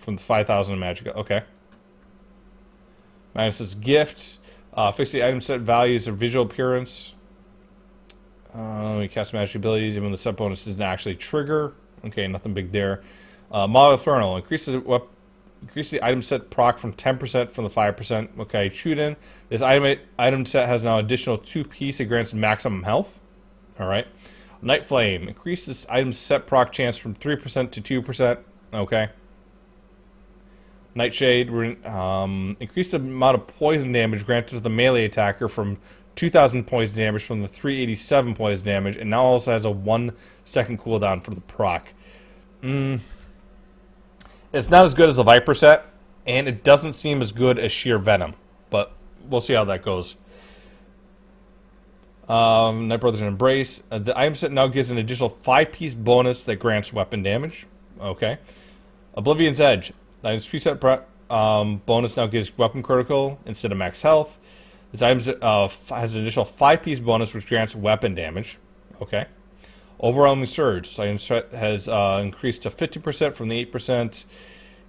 5,000 magicka. Okay. Magnus's gift. Fix the item set values or visual appearance. We cast magic abilities even the set bonus doesn't actually trigger. Okay, nothing big there. Model Infernal. Increase the item set proc from 10% from the 5%. Okay, Chuden. This item set has now additional 2-piece. It grants maximum health. Alright. Night Flame. Increase this item set proc chance from 3% to 2%. Okay. Nightshade, increase the amount of poison damage granted to the melee attacker from 2,000 poison damage from the 387 poison damage, and now also has a 1-second cooldown for the proc. It's not as good as the Viper set, and it doesn't seem as good as Sheer Venom, but we'll see how that goes. Night Brothers Embrace. The item set now gives an additional 5-piece bonus that grants weapon damage. Okay. Oblivion's Edge. The item's preset bonus now gives weapon critical instead of max health. This item has an additional 5-piece bonus which grants weapon damage. Okay. Overwhelming Surge. This item has increased to 50% from the 8%.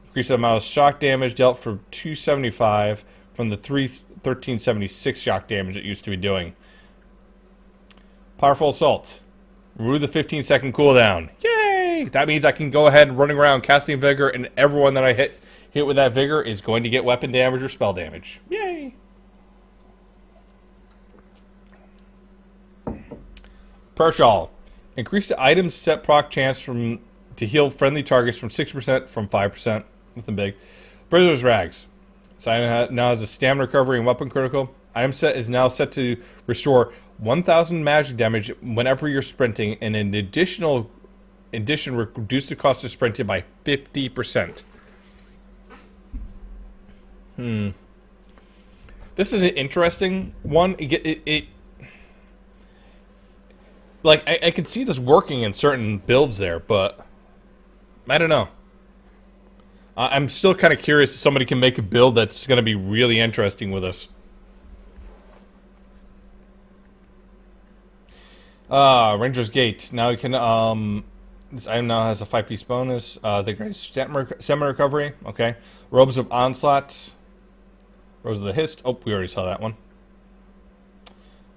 Increase the amount of shock damage dealt for 275 from the 1376 shock damage it used to be doing. Powerful Assault. Remove the 15-second cooldown. Yay! That means I can go ahead and running around casting Vigor, and everyone that I hit with that Vigor is going to get weapon damage or spell damage. Yay! Pershal. Increase the item's set proc chance to heal friendly targets from 6% from 5%. Nothing big. Prisoner's Rags. This item now has a stamina recovery and weapon critical. Item set is now set to restore 1,000 magic damage whenever you're sprinting, and in addition, reduce the cost of sprinting by 50%. This is an interesting one. Like, I can see this working in certain builds there, but I don't know. I'm still kind of curious if somebody can make a build that's going to be really interesting with us. Ranger's Gate. Now you can, this item now has a 5-piece bonus. They grant stamina recovery. Okay. Robes of Onslaught. Robes of the Hist. Oh, we already saw that one.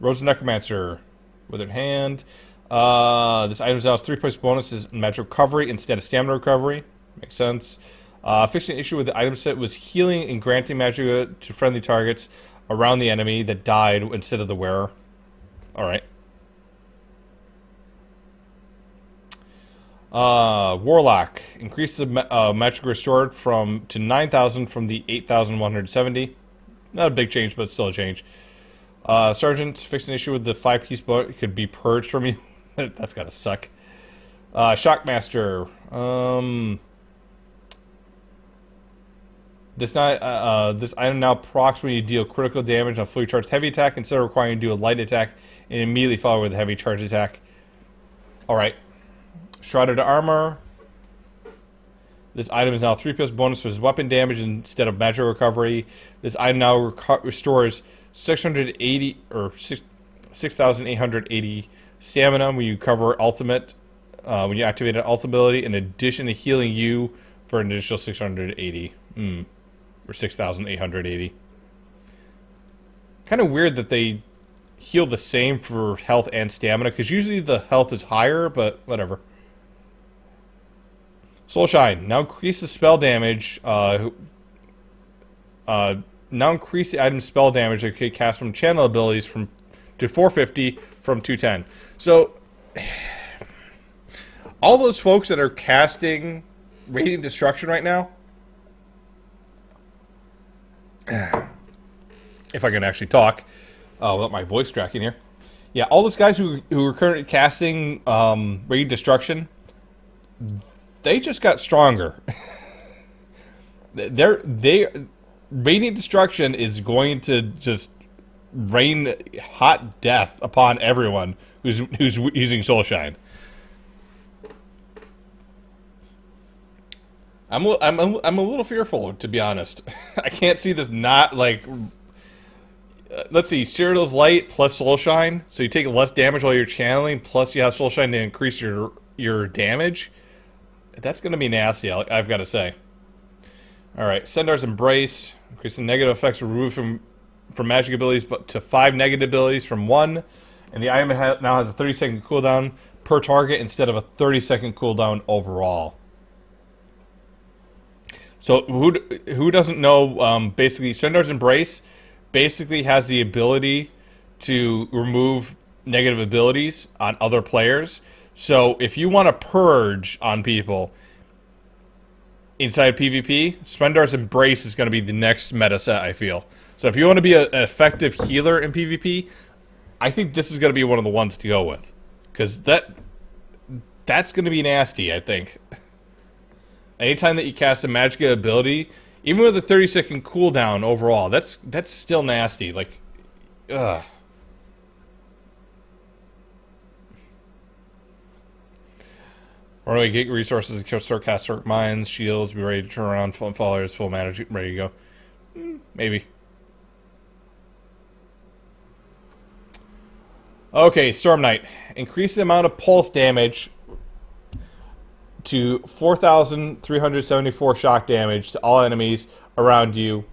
Robes of Necromancer. Withered Hand. This item now has 3-piece bonuses in magic recovery instead of stamina recovery. Makes sense. Fixing the issue with the item set was healing and granting magic to friendly targets around the enemy that died instead of the wearer. Alright. Warlock. Increase the magic restored to 9,000 from the 8,170. Not a big change, but still a change. Sergeant. Fix an issue with the 5-piece boat. It could be purged from you. That's gotta suck. Shockmaster. This item now procs when you deal critical damage on a fully charged heavy attack instead of requiring you to do a light attack and immediately follow with a heavy charge attack. Alright. Shrouded Armor. This item is now 3-piece bonus for his weapon damage instead of magic recovery. This item now restores 680 or 6,880 stamina when you cover ultimate, when you activate an ultimate ability, in addition to healing you for an additional 680. Or 6,880. Kind of weird that they heal the same for health and stamina, because usually the health is higher, but whatever. Soulshine. Now increase the spell damage. Now increase the item's spell damage that can cast from channel abilities from to 450 from 210. So, all those folks that are casting Radiant Destruction right now, if I can actually talk without my voice cracking here. Yeah, all those guys who are currently casting Radiant Destruction, they just got stronger. Radiant Destruction is going to just rain hot death upon everyone who's using Soulshine. I'm a little fearful, to be honest. I can't see this not like. Let's see, Cyrodiil's Light plus Soulshine, so you take less damage while you're channeling, plus you have Soulshine to increase your damage. That's going to be nasty, I've got to say. Alright, Sendar's Embrace, increasing negative effects removed from magic abilities but to 5 negative abilities from 1. And the item now has a 30-second cooldown per target instead of a 30-second cooldown overall. So who doesn't know, basically, Sendar's Embrace basically has the ability to remove negative abilities on other players. So if you want to purge on people inside PvP, Sendar's Embrace is going to be the next meta set, I feel. So if you want to be an effective healer in PvP, I think this is going to be one of the ones to go with. Because that's going to be nasty, I think. Anytime that you cast a magic ability, even with a 30-second cooldown overall, that's still nasty. Like, ugh. Or we get resources to start cast Circ Mines, shields, be ready to turn around, followers, full mana, ready to go. Maybe. Okay, Storm Knight. Increase the amount of pulse damage to 4,374 shock damage to all enemies around you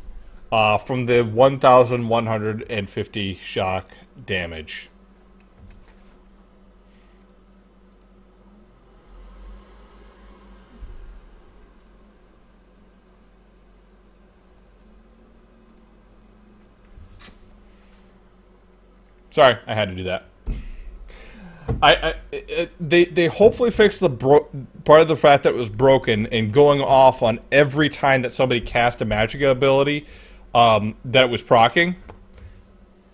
from the 1,150 shock damage. Sorry, I had to do that. They hopefully fixed the part of the fact that it was broken and going off on every time that somebody cast a magic ability that it was proccing.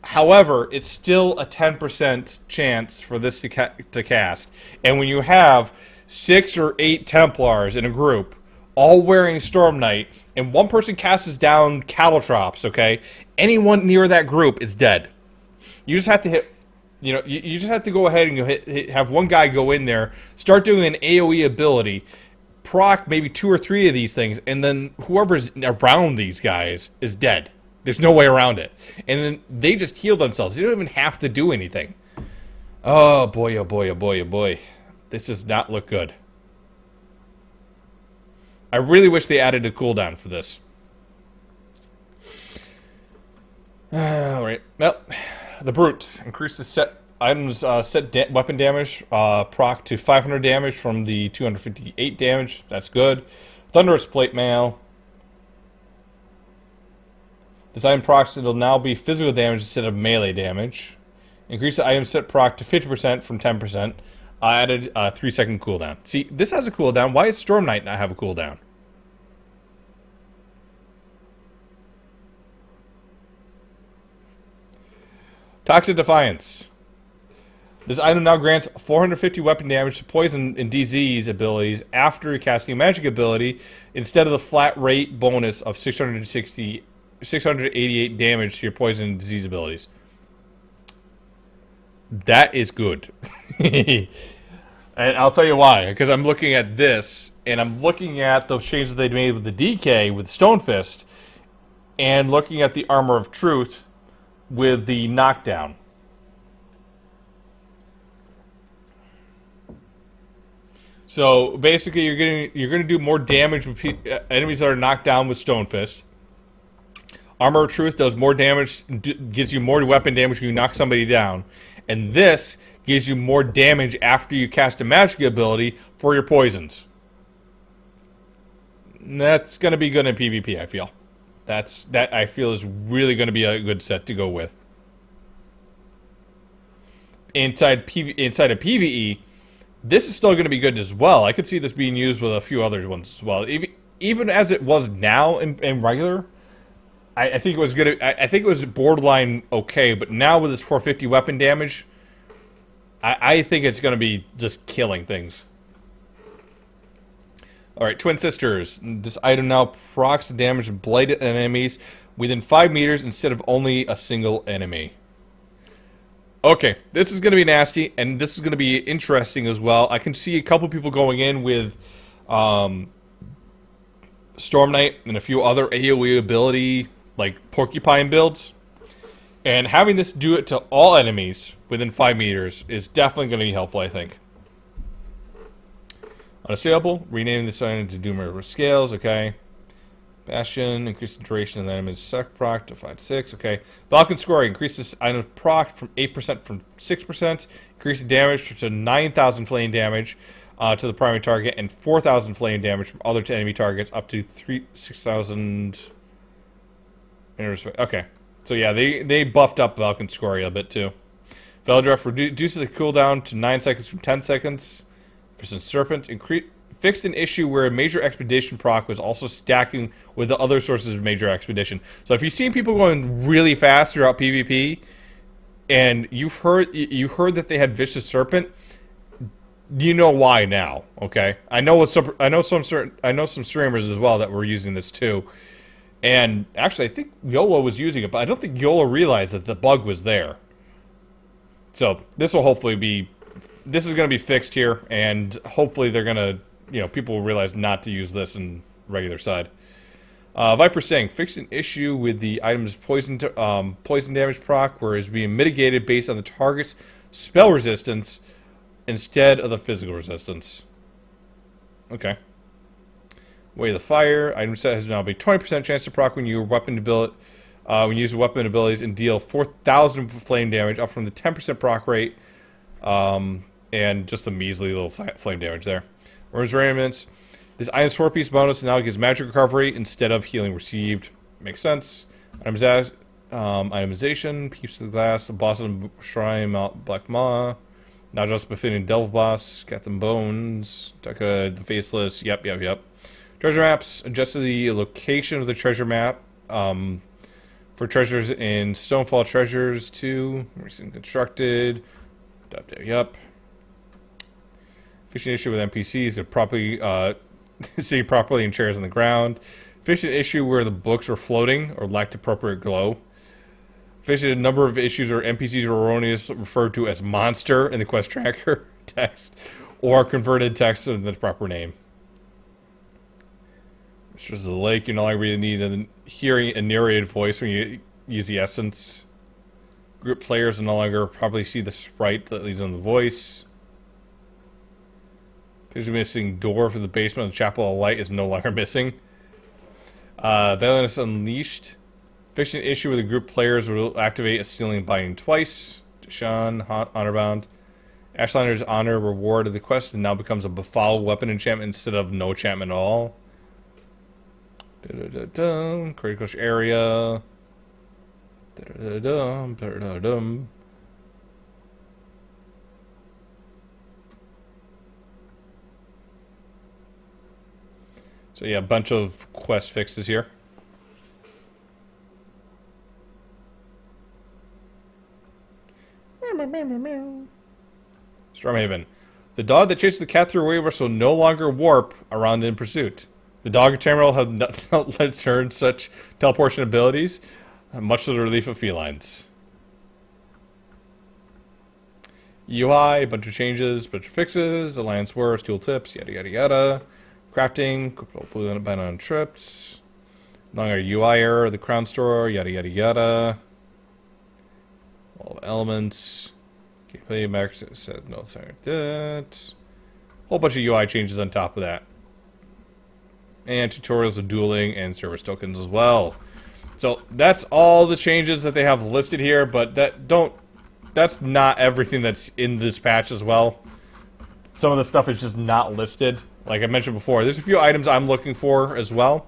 However, it's still a 10% chance for this to cast. And when you have 6 or 8 Templars in a group, all wearing Storm Knight, and one person casts down Calotrops, okay? Anyone near that group is dead. You just have to hit, you just have to go ahead and have one guy go in there, start doing an AoE ability, proc maybe 2 or 3 of these things, and then whoever's around these guys is dead. There's no way around it. And then they just heal themselves. They don't even have to do anything. Oh boy, oh boy, oh boy, oh boy. This does not look good. I really wish they added a cooldown for this. Alright, well... The Brute increases set items weapon damage proc to 500 damage from the 258 damage. That's good. Thunderous Plate Mail. This item procs will now be physical damage instead of melee damage. Increase the item set proc to 50% from 10%. Added a 3-second cooldown. See, this has a cooldown. Why does Storm Knight not have a cooldown? Toxic Defiance. This item now grants 450 weapon damage to poison and disease abilities after casting a magic ability instead of the flat rate bonus of 688 damage to your poison and disease abilities. That is good. And I'll tell you why. Because I'm looking at this, and I'm looking at those changes they made with the DK, with Stone Fist, and looking at the Armor of Truth with the knockdown. So basically, you're going to do more damage with enemies that are knocked down with Stone Fist. Armor of Truth does more damage, gives you more weapon damage when you knock somebody down, and this gives you more damage after you cast a magic ability for your poisons. That's going to be good in PvP, I feel. That I feel is really going to be a good set to go with. inside of PvE, this is still going to be good as well. I could see this being used with a few other ones as well. Even as it was now in regular, I think it was good. I think it was borderline okay, but now with this 450 weapon damage, I think it's going to be just killing things. Alright, Twin Sisters. This item now procs the damage of blighted enemies within 5 meters instead of only a single enemy. Okay, this is going to be nasty, and this is going to be interesting as well. I can see a couple people going in with Storm Knight and a few other AoE ability, like Porcupine builds. And having this do it to all enemies within 5 meters is definitely going to be helpful, I think. Unassailable, renaming the sign to Doom River Scales, okay. Bastion, increase the duration of the enemy's sec proc to 5-6, okay. Falcon Scoring, increase this item's proc from 8% from 6%, increase the damage to 9,000 flame damage to the primary target, and 4,000 flame damage from other enemy targets up to 6,000. Okay. So yeah, they buffed up Falcon Scoring a bit too. Veldref reduces the cooldown to 9 seconds from 10 seconds. Persistent Serpent fixed an issue where a major expedition proc was also stacking with the other sources of major expedition. So if you've seen people going really fast throughout PvP, and you heard that they had Vicious Serpent, you know why now. Okay, I know some streamers as well that were using this too, and actually I think YOLO was using it, but I don't think YOLO realized that the bug was there. So this will hopefully be. This is going to be fixed here, and hopefully they're going to, people will realize not to use this in regular side. Viper Sting, fixed an issue with the item's poison damage proc, where it's being mitigated based on the target's spell resistance instead of the physical resistance. Okay. Way of the Fire, item set has now a 20% chance to proc when you use weapon abilities and deal 4,000 flame damage, up from the 10% proc rate. And just a measly little flame damage there. Worm's Raiments. This item's 4-piece bonus now gives magic recovery instead of healing received. Makes sense. Itemization. Peeps of the Glass. The boss of the Shrine. Mount Black Maw. Not just befitting Devil Boss. Got them bones. The Faceless. Yep. Treasure maps. Adjusted the location of the treasure map. For treasures in Stonefall Treasures 2. Recently constructed. Yep. Fixing issue with NPCs that properly sitting properly in chairs on the ground. Fixing issue where the books were floating or lacked appropriate glow. Fixing a number of issues where NPCs were erroneously referred to as monster in the quest tracker text, or converted text of the proper name. Mistress of the Lake, you no longer really need hearing a narrated voice when you use the essence. Group players will no longer probably see the sprite that leads on the voice. There's a missing door for the basement of the Chapel of Light is no longer missing. Violence Unleashed. Fixing an issue with the group players will activate a Stealing Binding twice. Deshaun, Honorbound. Ashlander's Honor reward of the quest now becomes a befouled weapon enchantment instead of no enchantment at all. Critical area. So yeah, a bunch of quest fixes here. Stormhaven. The dog that chased the cat through a wayward will no longer warp around in pursuit. The dog of Tamriel have not learned such teleportation abilities, much to the relief of felines. UI, a bunch of changes, bunch of fixes, alliance wars, tool tips, yada yada yada. Crafting, blue ban on trips. Longer UI error, the crown store, yada yada yada. All the elements. Gameplay max said no thing like that. Whole bunch of UI changes on top of that. And tutorials of dueling and service tokens as well. So that's all the changes that they have listed here, but that's not everything that's in this patch as well. Some of the stuff is just not listed. Like I mentioned before, there's a few items I'm looking for as well.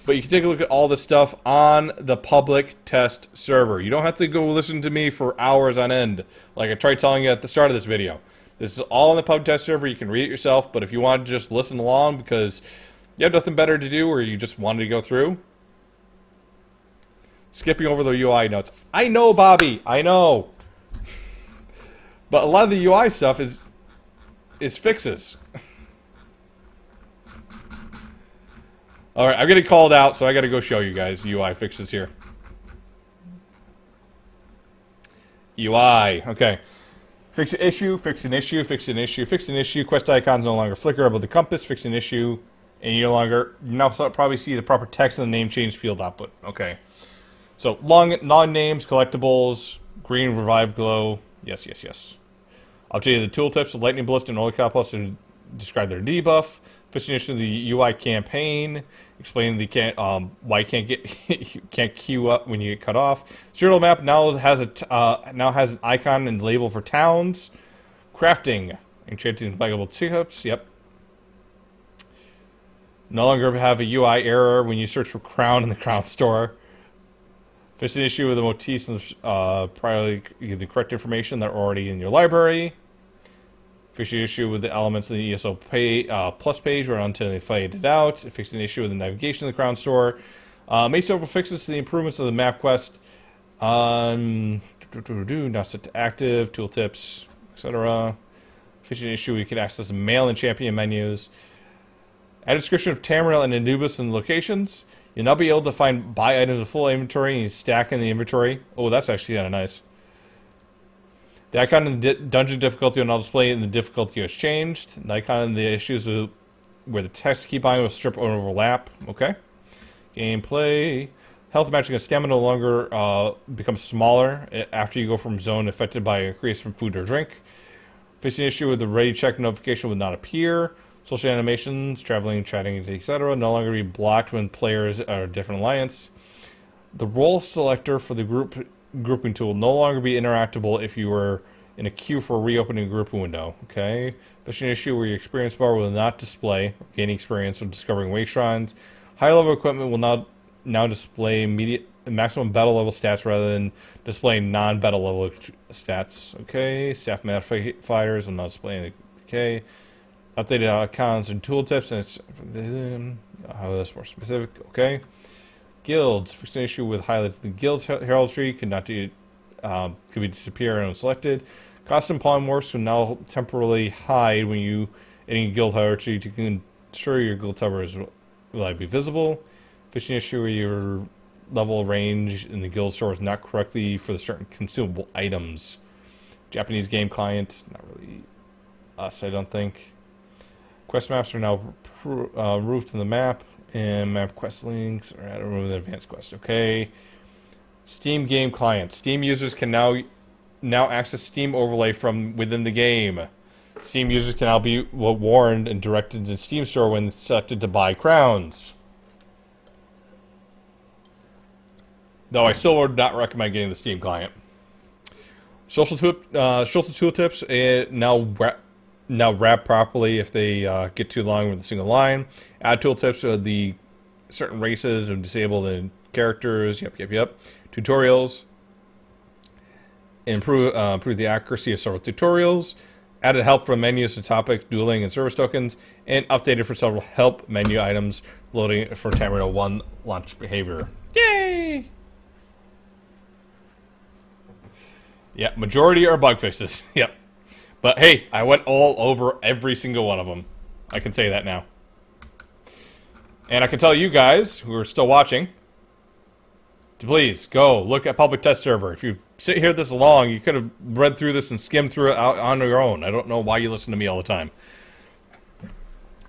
But you can take a look at all this stuff on the public test server. You don't have to go listen to me for hours on end, like I tried telling you at the start of this video. This is all on the public test server. You can read it yourself, but if you want to just listen along because you have nothing better to do or you just wanted to go through, skipping over the UI notes. I know, Bobby, I know. But a lot of the UI stuff is fixes. Alright, I'm getting called out, so I gotta go show you guys UI fixes here. UI, okay. Fix an issue, fix an issue, fix an issue, fix an issue. Quest icons no longer flicker above the compass, fix an issue. And you now probably see the proper text in the name change field output. Okay. So, non-names, collectibles, green revive glow. Yes, yes, yes. Updated the tooltips of Lightning Blast and Holy Plus to describe their debuff. Fixing the UI campaign, explaining why you can't queue up when you get cut off. Serial map now has an icon and label for towns. Crafting, enchanting flaggable tips. Yep. No longer have a UI error when you search for crown in the crown store. Fix an issue with the motifs and priorly the correct information that are already in your library. Fix the issue with the elements in the ESO plus page or until they faded out. Fix an issue with the navigation of the crown store. Make several fixes to the improvements of the map quest. Now set to active, tooltips, etc. Fix an issue we can access the mail and champion menus. Add a description of Tamriel and Anubis in locations. You'll now be able to buy items with full inventory and you stack in the inventory. Oh, that's actually kind of nice. The icon in the dungeon difficulty will now display in the difficulty has changed. The icon in the issues where the text keybind will strip or overlap. Okay. Gameplay. Health matching and stamina no longer becomes smaller after you go from zone affected by a increase from food or drink. Facing issue with the ready check notification will not appear. Social animations, traveling, chatting, etc. no longer be blocked when players are a different alliance. The role selector for the grouping tool will no longer be interactable if you were in a queue for reopening a grouping window. Okay. Fishing issue where your experience bar will not display. Gaining experience when discovering way shrines. Higher level equipment will now display maximum battle level stats rather than displaying non-battle level stats. Okay. Staff modifiers will not display any. Okay. Updated icons and tooltips, and it's that's more specific. Okay. Guilds. Fix an issue with highlights. The guild's heraldry could be disappear and unselected. Custom polymorphs will now temporarily hide when you any guild heraldry to ensure your guild cover is reliably visible. Fishing issue where your level range in the guild store is not correctly for the certain consumable items. Japanese game client, not really us, I don't think. Quest maps are now removed from the map, and map quest links are added with advanced quest. Okay. Steam game client. Steam users can now access Steam overlay from within the game. Steam users can now be warned and directed to Steam store when selected to buy crowns. Though I still would not recommend getting the Steam client. Social tooltips now wrap properly if they get too long with a single line. Add tooltips of the certain races and disable the characters. Yep. Tutorials. Improve the accuracy of several tutorials. Added help from menus to topic, dueling, and service tokens. And updated for several help menu items loading for Tamriel 1 launch behavior. Yay! Yeah, majority are bug fixes. Yep. But hey, I went all over every single one of them. I can say that now. And I can tell you guys who are still watching to please go look at public test server. If you sit here this long, you could have read through this and skimmed through it on your own. I don't know why you listen to me all the time.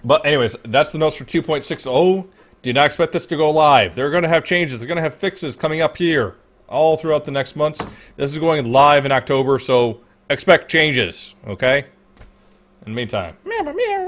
But anyways, that's the notes for 2.60. Do not expect this to go live. They're going to have changes. They're going to have fixes coming up here all throughout the next months. This is going live in October, so expect changes, okay? In the meantime, meow, meow, meow.